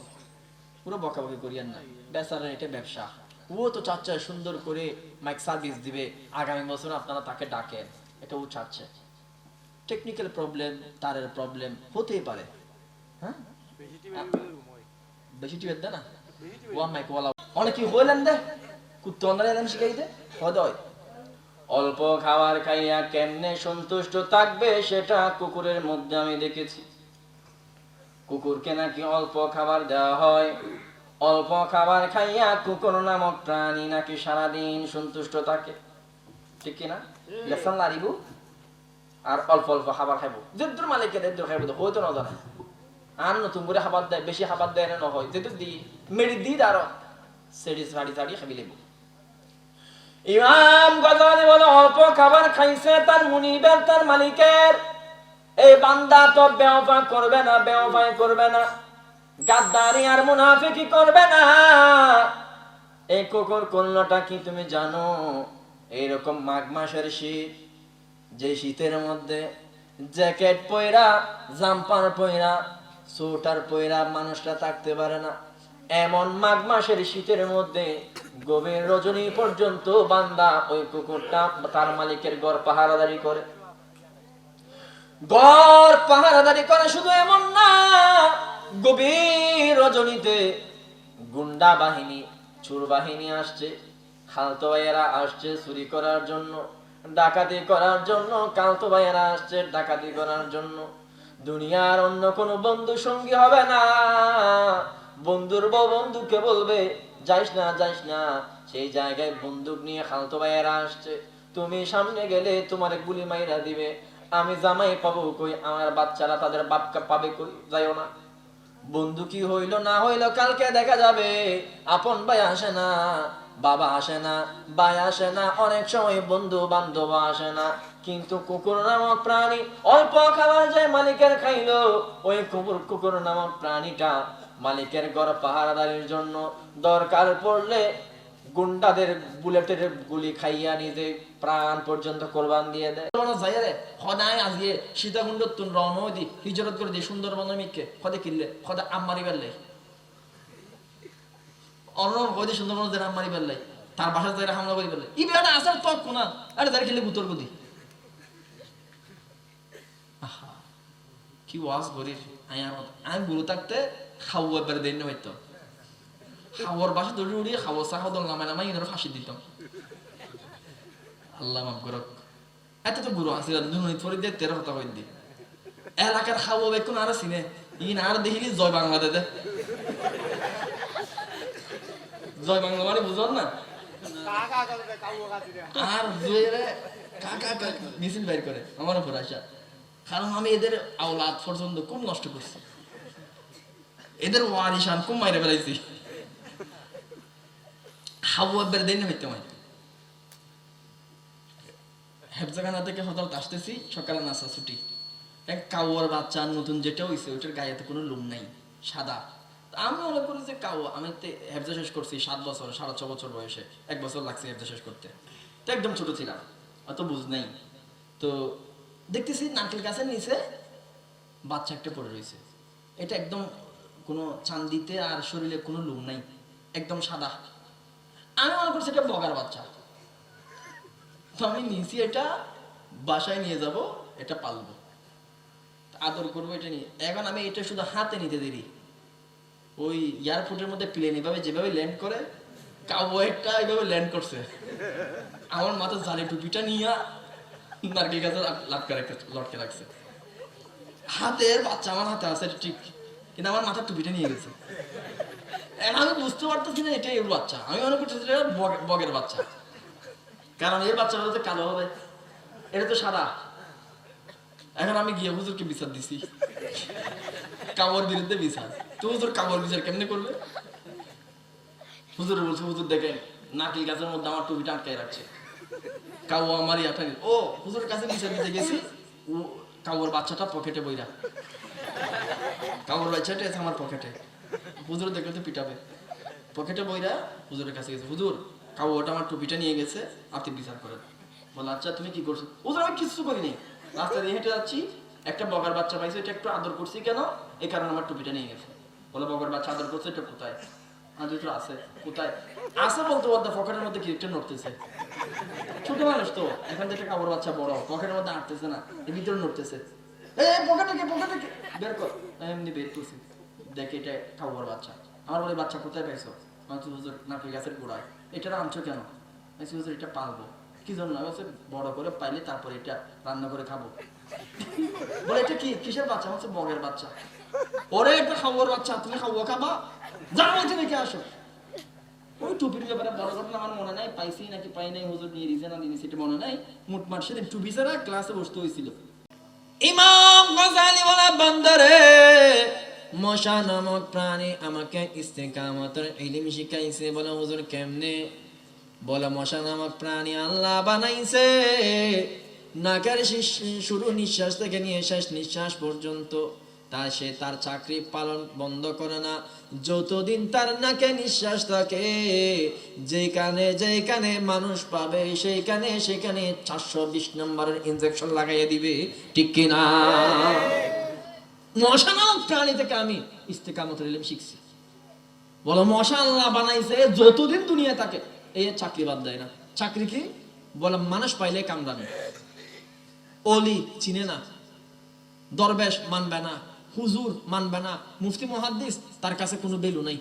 পুরো বকাবকি করিয়েন না, বেচারা এটা ব্যবসা। ও তো চাচ্ছে সুন্দর করে মাইক সার্ভিস দিবে, আগামী বছর আপনারা তাকে ডাকেন, এটা ও চাচ্ছে। টেকনিক্যাল প্রবলেম, তারের প্রবলেম হতেই পারে। হ্যাঁ বেশি টিভি দেয় না, ওয়ান মাইক ওয়ালা অনেকে হইলেন দে কুত্তো অন্যান্য শিখাই দে হদয়। অল্প খাবার খাইয়া কেমনে সন্তুষ্ট থাকবে সেটা কুকুরের মধ্যে আমি দেখেছি। কুকুরকে নাকি অল্প খাবার দেওয়া হয়, অল্প খাবার খাইয়া কুকুর নামক প্রাণী নাকি সারাদিন সন্তুষ্ট থাকে, ঠিক কিনা? লেসন লারিব আর অল্প অল্প খাবার খাইব, যেদুর মালিককে দেদুর খাইব তো হয়তো না জানা। আর নতুন করে খাবার দেয়, বেশি খাবার দেয় না হয় যেদুর দি মেরি দি আরো সেডি সাড়ি সাড়ি খাবি লেবু। ইমাম গজালি বলে অল্প খাবার খাইছে তার মুনিবের, তার মালিকের। এই বান্দা তো বেওফা করবে না, বেওফাই করবে না, গাদ্দারি আর মুনাফিকি করবে না। এই কুকুর করলোটা কি তুমি জানো? এইরকম মাঘ মাসের শীত, যে শীতের মধ্যে জ্যাকেট পয়রা, জাম্পার পয়রা, সোয়েটার পয়রা মানুষটা থাকতে পারে না, এমন মাঘ মাসের শীতের মধ্যে গভীর রজনী পর্যন্ত বান্দা ওই কুকুরটা তার মালিকের ঘর পাহারাদারি করে। ঘর পাহারাদারি করে শুধু এমন না, গভীর রজনীতে গুন্ডা বাহিনী, চোর বাহিনী আসছে, খালতো ভাইয়েরা আসছে চুরি করার জন্য, ডাকাতি করার জন্য, কালতো ভাইয়েরা আসছে ডাকাতি করার জন্য। দুনিয়ার অন্য কোনো বন্ধু সঙ্গী হবে না। বন্ধুর বউ বন্ধুকে বলবে যাইস না যাইস না, সেই জায়গায় বন্দুক নিয়ে খালতো ভাইয়েরা আসছে, তুমি সামনে গেলে তোমার গুলি মাইরা দিবে, আমি জামাই পাবো কই, আমার বাচ্চারা তাদের বাপকে পাবে কই, যাইও না। বন্ধু কি হইলো না হইলো কালকে দেখা যাবে। আপন ভাই আসে না, বাবা আসে না, ভাই আসে না, অনেক সময় বন্ধু বান্ধব আসে না। কিন্তু কুকুর নামক প্রাণী অল্প খাবার যে মালিকের খাইলো, ওই কুকুর নামক প্রাণীটা মালিকের ঘর পাহারাদারির জন্য দরকার পড়লে গুন্ডাদের বুলেটের গুলি খাইয়া নিজে প্রাণ পর্যন্ত কোরবান দিয়ে দেয়। সদায় আজিয়ে সীতাকুণ্ড তুন রওনা দি হিজরত করে দিয়ে সুন্দরবনের মিকে সদে কিনলে সদা আম্মারি বেললে অন্য কদি সুন্দরবন যে আম্মারি বেললে তার বাসার জায়গা হামলা করে বেললে ই বেটা আসার তো কোনা আরে যারা খেলে বুতর গদি কি ওয়াজ করিস আমি বুড়ো থাকতে খাওয়া বেড়ে দেন হইতো খাওয়ার বাসা দৌড়ে উড়িয়ে খাওয়া চা খাওয়া নামাই নামাই এনারা ফাঁসি দিতাম। আল্লাহ মাফ করক, এত তো বুড়ো আসি ফরিদের 13 কথা হইত দি এলাকার খাওয়া বেকুন আর সিনে ইন আর দেখিলি জয় বাংলা দে জয় বাংলা মানে বুঝল না আর কাকা মিছিল বের করে আমার উপর আসা, কারণ আমি এদের আওলাদ পর্যন্ত খুব নষ্ট করছি, এদের ওয়ারিশান খুব মাইরে বেড়াইছি। হাওয়া বের দেন হইতে হয় হেফজাখানা থেকে হঠাৎ আসতেছি, সকালে নাস্তা ছুটি, এক কাউয়ার বাচ্চা নতুন যেটা হইছে ওইটার গায়েতে কোনো লোম নাই, সাদা। আমি মনে করি যে কাউয়া, আমি হেফজা শেষ করছি 7 বছর 6.5 বছর বয়সে, 1 বছর লাগছে হেফজা শেষ করতে, তো একদম ছোট ছিলাম, অত বুঝ নাই। তো দেখতেছি নারকেল গাছের নিচে বাচ্চা একটা পড়ে রয়েছে, এটা একদম কোনো চান্দিতে আর শরীরে কোনো লোম নাই, একদম সাদা। আমি মনে করছি এটা বগার বাচ্চা, তো আমি নিয়েছি এটা বাসায় নিয়ে যাব, এটা পালবো, আদর করবো এটা নিয়ে। এখন আমি এটা শুধু হাতে নিতে দেরি, ওই এয়ারপোর্টের মধ্যে প্লেন এভাবে যেভাবে ল্যান্ড করে কাউবয়টা এইভাবে ল্যান্ড করছে, আমার মাথার জালি টুপিটা নিয়ে
নারকেল গাছে লাটকা লটকে রাখছে, হাতের বাচ্চা আমার হাতে আছে ঠিক, কিন্তু আমার মাথার টুপিটা নিয়ে গেছে। এখন আমি বুঝতে পারতেছি না এটাই এর বাচ্চা, আমি মনে করতেছি এটা বগের বাচ্চা, কারণ এই বাচ্চাটা তো কালো হবে, এটা তো সাদা। এখন আমি গিয়ে হুজুরকে বিচার দিছি, কামড় বিরুদ্ধে বিচার। তো হুজুর কামড় বিচার কেমনে করবে? হুজুর বলছে, হুজুর দেখেন নারকেল গাছের মধ্যে আমার টুপিটা আটকায় রাখছে, কাউ আমার ইয়াটা ও হুজুর কাছে বিচার দিতে গেছি, ও কাউর বাচ্চাটা পকেটে বইরা, কাউর বাচ্চাটা আছে আমার পকেটে। হুজুর দেখলে তো পিটাবে, পকেটে বইরা হুজুরের কাছে গেছে, হুজুর কাউ ওটা আমার টুপিটা নিয়ে গেছে, আপনি বিচার করেন। বলে আচ্ছা তুমি কি করছো? হুজুর আমি কিছু করিনি, রাস্তা দিয়ে হেঁটে যাচ্ছি, একটা বগার বাচ্চা পাইছে, এটা একটু আদর করছি কেন, এই কারণে আমার টুপিটা নিয়ে গেছে। বলে বগার বাচ্চা আদর করছে, এটা কোথায়? আছে কোথায় আছে বলতে বলতে পকেটের মধ্যে কি একটা নড়তেছে, ছোট মানুষ তো, এখন থেকে কাপড় বাচ্চা বড়, পকেটের মধ্যে আটতেছে না, এর ভিতরে নড়তেছে, পকেটে বের কর। এমনি বের করছি, দেখে এটা কাপড় বাচ্চা। আমার বলে বাচ্চা কোথায় পাইছো? হুজুর নারকেল গাছের গোড়ায়। এটা আনছো কেন? হুজুর এটা পালবো। কি জন্য? বড় করে পাইলে তারপরে এটা রান্না করে খাবো। বলে এটা কি কিসের বাচ্চা? হচ্ছে বগের বাচ্চা। ওরে এটা খাওয়ার বাচ্চা, তুমি খাওয়া খাবা, যাও এটা রেখে আসো। ওই টুপির ব্যাপারে বড় ঘটনা আমার মনে নাই, পাইছি নাকি পাই নাই, হুজুর নিয়ে দিয়েছে না দিয়েছে এটা মনে নাই। মুটমাট সেদিন টুপি ছাড়া ক্লাসে বসতে হয়েছিল।
ইমাম গজালি বলে, বান্দারে মশা নামক প্রাণী আমাকে ইস্তেকামতের ইলম শিখাইছে। বলে হুজুর কেমনে? বলে মশা নামক প্রাণী আল্লাহ বানাইছে নাকের শুরু নিঃশ্বাস থেকে নিয়ে শেষ নিঃশ্বাস পর্যন্ত সে তার চাকরি পালন বন্ধ করে না যতদিন তার নাকে নিঃশ্বাস থাকে। যেখানে মানুষ পাবে সেখানে 420 নম্বরের ইনজেকশন লাগাইয়ে দিবে, ঠিক কিনা? মশা নামক প্রাণী থেকে আমি ইস্তেকামতের ইলম শিখছি। বলো মশা আল্লাহ বানাইছে যতদিন দুনিয়া থাকে, এই চাকরি বাদ দেয় না। চাকরি কি? বলে মানুষ পাইলে কামড়াবে, অলি চিনে না, দরবেশ মানবে না, হুজুর মানবে না, মুফতি মুহাদ্দিস তার কাছে কোনো ভ্যালু নাই,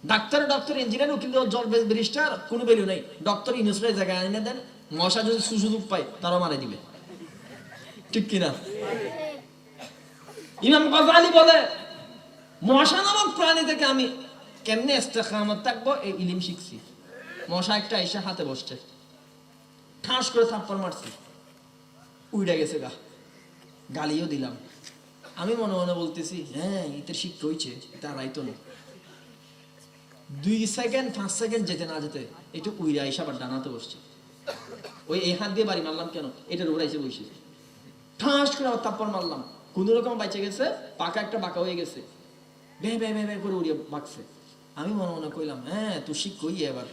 ডাক্তার ইঞ্জিনিয়ার উকিল জজ ব্যারিস্টার কোনো ভ্যালু নাই। ডক্টর ইউনুসের জায়গায় আনিয়ে দেন, মশা যদি সুযোগ পায় তারাও মারা দিবে, ঠিক কিনা? ইমাম গজালি বলে মশা নামক প্রাণী থেকে আমি কেমনে ইস্তেকামত থাকবো এই ইলম শিখছি। মশা একটা এসে হাতে বসছে, ঠাস করে থাপ্পড় মারছি, উইড়া গেছে গা, গালিও দিলাম। আমি মনে মনে বলতেছি হ্যাঁ ইতের শিক্ষা হয়েছে, তারাই তো না। 2 সেকেন্ড 5 সেকেন্ড যেতে না যেতে একটু উইড়া এসে আবার ডানাতে বসছে। ওই এই হাত দিয়ে বাড়ি মারলাম কেন, এটার উড়াইছে বসে, ঠাস করে আবার থাপ্পড় মারলাম, কোন রকম বাইচে গেছে, পাকা একটা বাঁকা হয়ে গেছে, বে বে বে করে উড়িয়ে বাঁকছে। আমি মনে মনে কইলাম হ্যাঁ তুই শিখ কই এবার,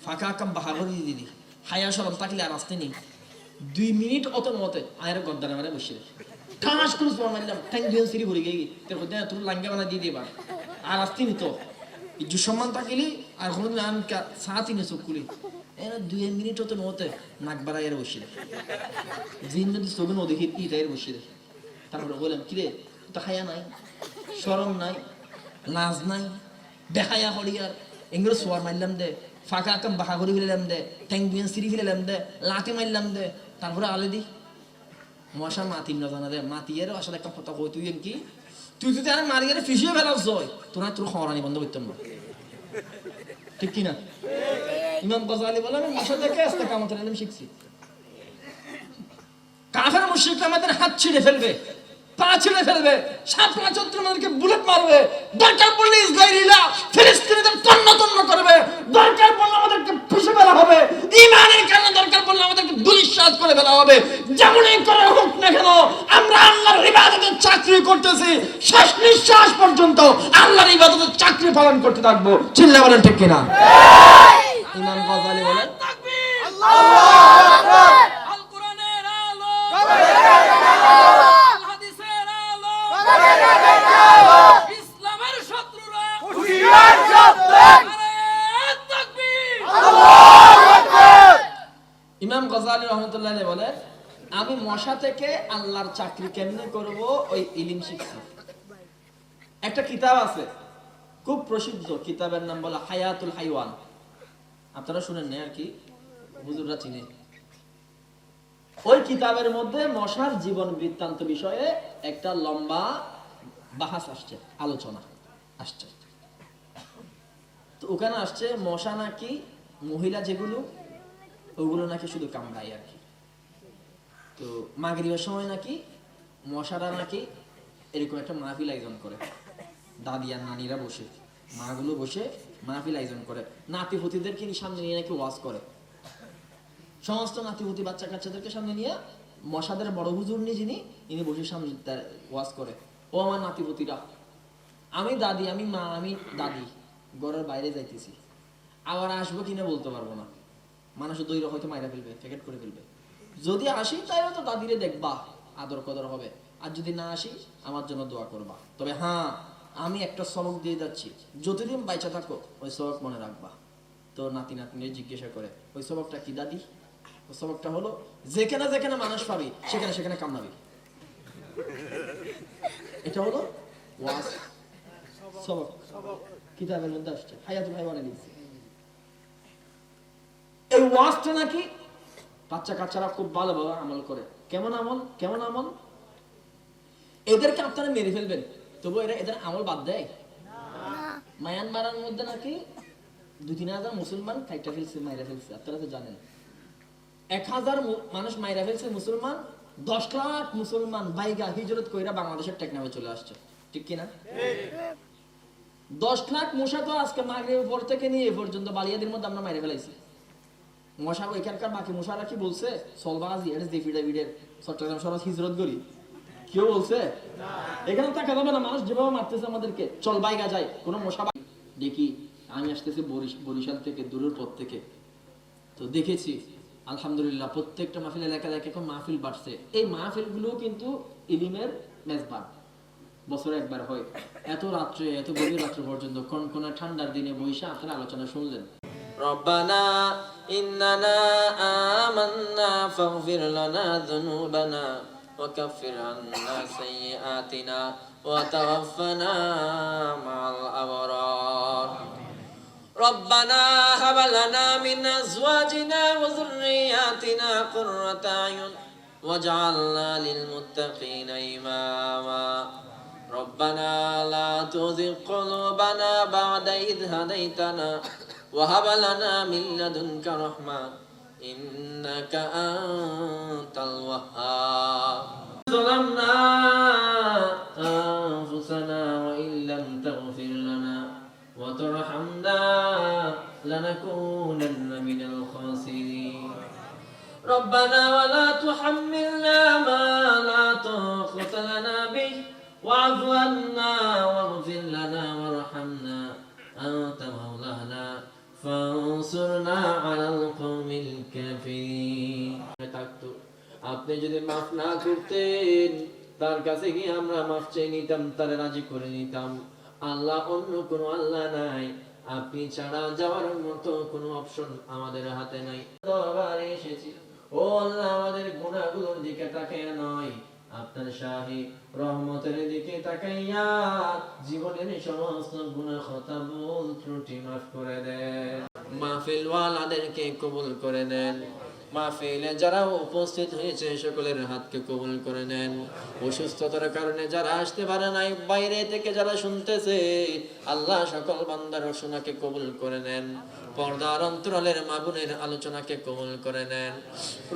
ফাঁকা কাম বাহা করে দিদি, হায়া সরম থাকলে আর আসতে নেই। 2 মিনিট অত মতে আয়ের গদ্দারে মারে বসে ঠাস করে মারলাম, ঠ্যাং দিয়ে সিঁড়ি ভরে গিয়ে তোর লাঙ্গা বানা দিয়ে দিবা আর আসতে নিত ইজ্জু সম্মান থাকিলি আর কোনোদিন আমি সাথই নে চোখ খুলি। এরা 2 মিনিট অত মতে নাক বাড়া এর বসে জিন যদি চোখে ন দেখি ইটাইয়ের বসে। তারপরে বললাম কিরে তো হায়া নাই, শরম নাই, লাজ নাই, বেহায়া হরিয়ার এগুলো সোয়ার মারলাম দে, ফাঁকা কাম বাহা করে ফেলাম দে, ঠ্যাং দিয়ে সিঁড়ি ফেলাম দে, লাঠি মারলাম দে, তারপরে আলে দি মশা মাতি না জানা দে, মাতিয়ের আসলে একটা কথা কই, তুই কি তুই যদি আর মারিয়ে ফিসিয়ে ফেলাস জয় তোর খবরানি বন্ধ করতাম না, ঠিক কিনা? ইমাম গজালি বলে আমি মশা থেকে ইস্তেকামতের ইলম শিখছি। কাফের মুশরিক আমাদের হাত ছিঁড়ে ফেলবে, পা ছিঁড়ে ফেলবে, শাপলা চত্বর আমাদেরকে বুলেট মারবে, দরকার পড়লে ইসরায়েলিরা ফিলিস্তিনিদের তন্ন করবে, দরকার পড়লে আমাদেরকে পুষে ফেলা হবে, ঈমানের কারণে দরকার পড়লে আমাদেরকে দুলিশ্বাস করে ফেলা হবে। যেমনই করে হোক না কেন আমরা আল্লাহর ইবাদতের চাকরি করতেছি, শেষ নিঃশ্বাস পর্যন্ত আল্লাহর ইবাদতের চাকরি পালন করতে থাকবো। চিল্লা বলেন ঠিক কিনা? ইমাম গজালি বলেন আল্লাহু আকবার। আল কোরআনের আলো, হাদিসের আলো, ইসলামের শত্রুরা হুঁশিয়ার শব্দে নারে তাকবীর, আল্লাহু আকবার। ইমাম গজালি রাহমাতুল্লাহ আলাইহি বলেন আমি মশা থেকে আল্লাহর চাকরি কেমনে করব ওই ইলম শিখছি। একটা কিতাব আছে খুব প্রসিদ্ধ, কিতাবের নাম বলা হায়াতুল হাইওয়ান, আপনারা শুনেন না আর কি, হুজুররা চিনে।
ওই কিতাবের মধ্যে মশার জীবন বৃত্তান্ত বিষয়ে একটা লম্বা বাহাস আসছে, আলোচনা আসছে। তো ওখানে আসছে মশা নাকি মহিলা যেগুলো ওগুলো নাকি শুধু কামড়ায় আর কি। তো মাগরিবের সময় নাকি মশারা নাকি এরকম একটা মাহফিল আয়োজন করে, দাদি আর নানিরা বসে, মাগুলো বসে মাহফিল আয়োজন করে, নাতিপুতিদেরকে সামনে নিয়ে নাকি ওয়াজ করে। সমস্ত নাতিপুতি বাচ্চা কাচ্চাদেরকে সামনে নিয়ে মশাদের বড় হুজুর যিনি ইনি বসে সামনে ওয়াজ করে, ও আমার নাতিপুতিরা, আমি দাদি, আমি মা, আমি দাদি ঘরের বাইরে যাইতেছি, আবার আসবো কিনা বলতে পারবো না, মানুষ দৈর হয়তো মাইরা ফেলবে, প্যাকেট করে ফেলবে। যদি আসি তাইও তো দাদিরে দেখবা, আদর কদর হবে, আর যদি না আসি আমার জন্য দোয়া করবা। তবে হ্যাঁ, আমি একটা সবক দিয়ে যাচ্ছি, যতদিন বাইচা থাকো ওই সবক মনে রাখবা। তো নাতি নাতনি জিজ্ঞাসা করে, ওই সবকটা কি দাদি? ওই সবকটা হলো, যেখানে যেখানে মানুষ পাবি সেখানে সেখানে কামনাবি। এটা হলো ওয়াজ সবক, কিতাবের মধ্যে আসছে, হায়াতুল হায়াওয়ানে লিখছে। এই ওয়াজটা নাকি বাচ্চা কাচ্চারা খুব ভালোভাবে আমল করে। কেমন আমল? কেমন আমল? এদেরকে আপনারা মেরে ফেলবেন, তবু এরা এদের আমল বাদ দেয়? মায়ানমারের মধ্যে নাকি 2-3 হাজার মুসলমান কাইটা ফেলছে, মাইরা ফেলছে। আপনারা তো জানেন 1,000 মানুষ মাইরা ফেলছে মুসলমান, 10 লাখ মুসলমান বাইগা হিজরত কইরা বাংলাদেশের টেকনাফে চলে আসছে, ঠিক কিনা? 10 লাখ মশা তো আজকে মাগরিবের পর থেকে নিয়ে এ পর্যন্ত বালিয়াদের মধ্যে আমরা মাইরা ফেলাইছি। মশা এখানকার বাকি মশারা কি বলছে? সলবাজি এটা ডেভিডের চট্টগ্রাম শহর হিজরত করি, কেউ বলছে? এখানে টাকা যাবে না, মানুষ যেভাবে মারতেছে আমাদেরকে, চল বাইগা যায়, কোনো মশা দেখি। আমি আসতেছি বরিশাল থেকে, দূরের পথ থেকে, তো দেখেছি আলহামদুলিল্লাহ প্রত্যেকটা মাহফিল এলাকা এলাকা এখন মাহফিল বাড়ছে। এই মাহফিল গুলো কিন্তু ইলিমের মেজবান, বছরে একবার হয়। এত রাত্রে, এত গভীর রাত্রে পর্যন্ত কনকনা ঠান্ডার দিনে বৈশা আপনারা আলোচনা শুনলেন।
রব্বানা ইন্নানা আমান্না ফাগফির লানা যুনুবানা ওয়া কাফির আন্না সাইয়্যাতিনা ওয়া তাওয়াফফানা মা'আল আবরার। রব্বানা হাব লানা মিন আজওয়াজিনা ওয়া যুররিয়াতিনা কুররাতা আয়ুন ওয়াজআলনা লিল মুত্তাকিনা ইমামা। রব্বানা লা তুযিগ কুলুবানা বা'দা ইয হাদাইতানা وهب لنا من لدنك رحمة إنك أنت الوهاب. ظلمنا أنفسنا وإن لم تغفر لنا وترحمنا لنكونن من الخاسرين. ربنا ولا تحملنا ما لا طاقة لنا به واعف عنا واغفر لنا وارحمنا أنت مولانا ফানসুরনা আলাল কওমিল কাফিরিন। আপনি যদি মাফ না করতেন, তার কাছে গিয়ে আমরা মাফ চেয়ে নিতাম, তারে রাজি করে নিতাম। আল্লাহ, অন্য কোনো আল্লাহ নাই, আপনি ছাড়া যাওয়ার মতো কোনো অপশন আমাদের হাতে নাই। দরবারে এসেছি, ও আল্লাহ, আমাদের গুনাহগুলোর দিকে তাকিয়ে নয়, আপনার শাহী রহমতের দিকে তাকাইয়া জীবনের সমস্ত গুনাহ খতা ভুল ত্রুটি মাফ করে দেন। মাহফিল ওয়ালাদেরকে কবুল করে নেন। মাহফিলে যারা উপস্থিত হয়েছে সকলের হাতকে কবুল করে নেন। অসুস্থতার কারণে যারা আসতে পারে নাই, বাইরে থেকে যারা শুনতেছে, আল্লাহ সকল বান্দার শোনাকে কবুল করে নেন। পর্দার অন্তরালের মা বোনের আলোচনাকে কবুল করে নেন।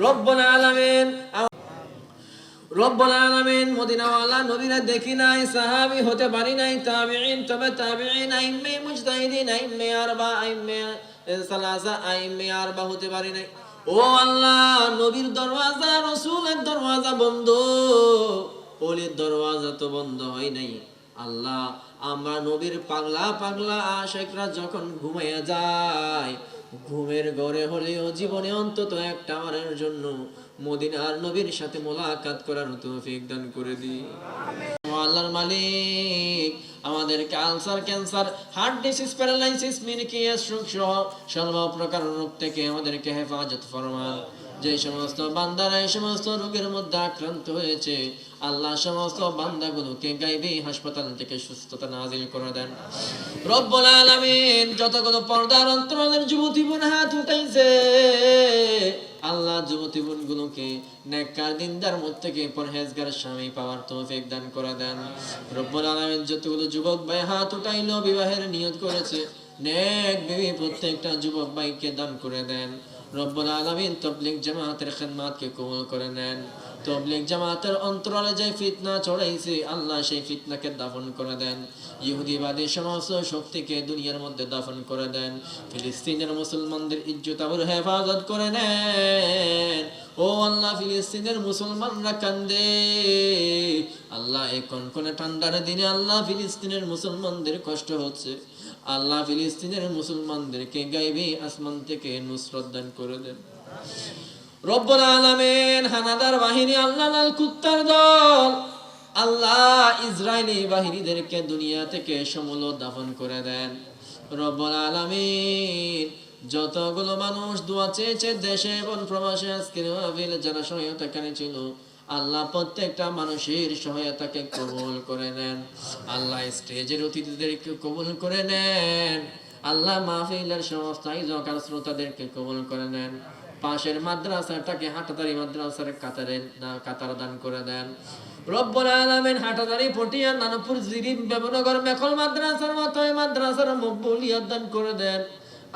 রব্বুল আলামিন, রব্বুল আলামিন, মদিনাওয়ালা নবীরা দেখি নাই, সাহাবী হতে পারি নাই, তাবিঈন, তবে তাবিঈন, আইম্মে মুজতাহিদিন, আইম্মে আরবা, আইম্মে সালাসা, আইম্মে আরবা হতে পারি নাই। ও আল্লাহ, নবীর দরওয়াজা, রাসূলের দরওয়াজা বন্ধ, ওলির দরওয়াজা তো বন্ধ হয় নাই। আল্লাহ, আমরা নবীর পাগলা পাগলা আশিকরা যখন ঘুমাইয়া যায়, ঘুমের ঘরে হলেও জীবনে অন্তত একটা বারের জন্য মদিনার নবীর সাথে মোলাকাত করার তৌফিক দান করে দিই। আল্লাহর মালিক, আমাদেরকে ulcer, cancer, heart disease, paralysis, মিনিকিয়া, স্ট্রোক সহ সর্বপ্রকার রোগ থেকে আমাদেরকে হেফাজত ফরমান। যে সমস্ত বান্দারা এই সমস্ত রোগের মধ্যে আক্রান্ত হয়েছে, আল্লাহ সমস্ত বান্দাগুলোকে গায়বী হাসপাতাল থেকে সুস্থতা নাজিল করে দেন। রব্বুল আলামিন, যতগুলো পর্দার অন্তরালের যুবতী বোন হাত উঠাইছে,
আল্লাহ যুবতী বোনগুলোকে নেককার দিনদার মত থেকে পরহেজগার স্বামী পাওয়ার তৌফিক দান করে দেন। রব্বুল আলামিন যতগুলো যুবক ভাই হাত উঠাইলো বিবাহের নিয়ত করেছে, নেক বিবি প্রত্যেকটা যুবক ভাইকে দান করে দেন। রব্বুল আলামিন তাবলীগ জামাতের খিদমতকে কবুল করে নেন। তাবলীগ জামাতের অন্তরালে যে ফিতনা ছড়াইছে আল্লাহ সেই ফিতনাকে দাফন করে দেন। ইহুদিবাদী সমস্ত শক্তিকে দুনিয়ার মধ্যে দাফন করে দেন। ফিলিস্তিনের মুসলমানদের ইজ্জত আবরু হেফাজত করে নেন। ও আল্লাহ, ফিলিস্তিনের মুসলমানরা কান্দে আল্লাহ, এই কনকনে ঠান্ডার দিনে আল্লাহ ফিলিস্তিনের মুসলমানদের কষ্ট হচ্ছে। আল্লাহ ফিলিস্তিনের মুসলমানদেরকে গায়বী আসমান থেকে নুসরত দান করে দেন। রব্বুল আলামিন হানাদার বাহিনী, আল্লাহ লাল কুত্তার দল, আল্লাহ ইসরায়েলি বাহিনীদেরকে দুনিয়া থেকে সমূল দাফন করে দেন। রব্বুল আলামিন যতগুলো মানুষ দোয়া চেয়েছে দেশে এবং প্রবাসে আজকের মাহফিলে যারা সহায়তাকারী ছিল আল্লাহ প্রত্যেকটা মানুষের সহায়তাকে কবুল করে নেন। আল্লাহ স্টেজের অতিথিদেরকে কবুল করে নেন। আল্লাহ মাহফিলের সমস্ত আয়োজক আর শ্রোতাদেরকে কবুল করে নেন। পাশের মাদ্রাসাটাকে হাটাদারি মাদ্রাসার কাতার দান করে দেন। রব্বুল আলামিন হাটাদারি পটিয়া নানপুর জিরিম বেবনগর মেখল মাদ্রাসার মতো এই মাদ্রাসার মকবুলিয়ত দান করে দেন।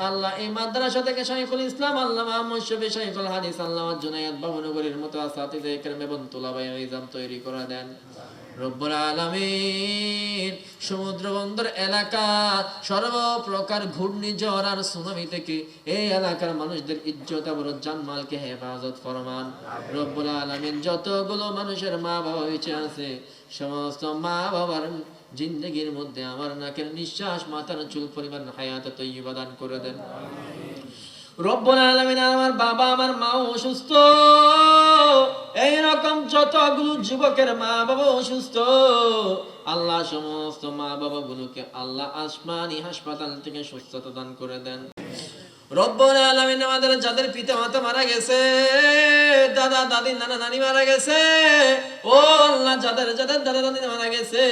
আল্লাহ এই মাদ্রাসা থেকে শাইখুল ইসলাম আল্লামা মুহাম্মদ শফি শাইখুল হাদিস আল্লামা জুনায়েদ বাবুনগরীর মতো আসাতিজে ইকরাম এবং তুলাবায়ে ইলজাম তৈরি করে দেন। রব্বুল আলামিন সমুদ্র বন্দর এলাকা সর্বপ্রকার ঘূর্ণিঝড় আর সুনামি থেকে এই এলাকার মানুষদের ইজ্জত আবরু জানমালকে হেফাজত ফরমান। রব্বুল আলামিন যতগুলো মানুষের মা বাবা বেঁচে আছে সমস্ত মা বাবার জিন্দেগির মধ্যে আমার নাকের নিঃশ্বাস মাথার চুল পরিমাণ হায়াতে তৈয়বা দান করে দেন। রব্বুল আলামিন আমার বাবা আমার মা অসুস্থ, এইরকম যতগুলো যুবকের মা বাবা অসুস্থ আল্লাহ সমস্ত মা বাবা গুলোকে আল্লাহ আসমানি হাসপাতাল থেকে সুস্থতা দান করে দেন। রব্বুল আলামিন আমাদের যাদের পিতা মাতা মারা গেছে, দাদা দাদি নানা নানি মারা গেছে, ও আল্লাহ যাদের যাদের দাদা দাদি মারা গেছে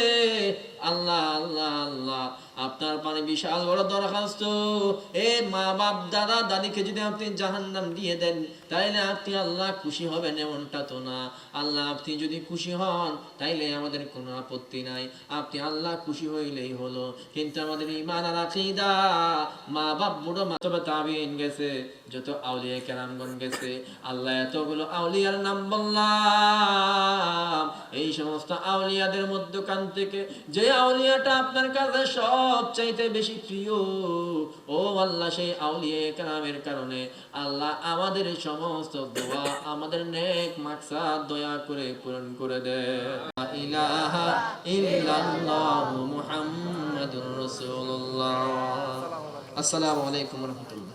আল্লাহ আল্লাহ আল্লাহ আপনার পানে বিশাল বড় দরখাস্ত, এ মা বাপ দাদা দাদিকে যদি আপনি জাহান্নাম দিয়ে দেন তাইলে আপনি আল্লাহ খুশি হবেন এমনটা তো না। আল্লাহ আপনি যদি খুশি হন তাইলে আমাদের কোনো আপত্তি নাই, আপনি আল্লাহ খুশি হইলেই হলো। কিন্তু আমাদের ঈমান আর আকীদা, মা বাপ বুড়ো মাতবা তাবিঈন গেছে, যত আউলিয়া কেরামগণ গেছে, আল্লাহ এতগুলো আউলিয়ার নাম বললাম, এই সমস্ত আউলিয়াদের মধ্যখান থেকে যে আউলিয়াটা আপনার কাছে সবচাইতে বেশি প্রিয়, ও আল্লাহ সেই আউলিয়া কেরামের কারণে আল্লাহ আমাদের সমস্ত দোয়া আমাদের নেক মাকসাদ দয়া করে পূরণ করে দেন। লা ইলাহা ইল্লাল্লাহু মুহাম্মাদুর রাসূলুল্লাহ। আসসালামু আলাইকুম ওয়া রাহমাতুল্লাহ।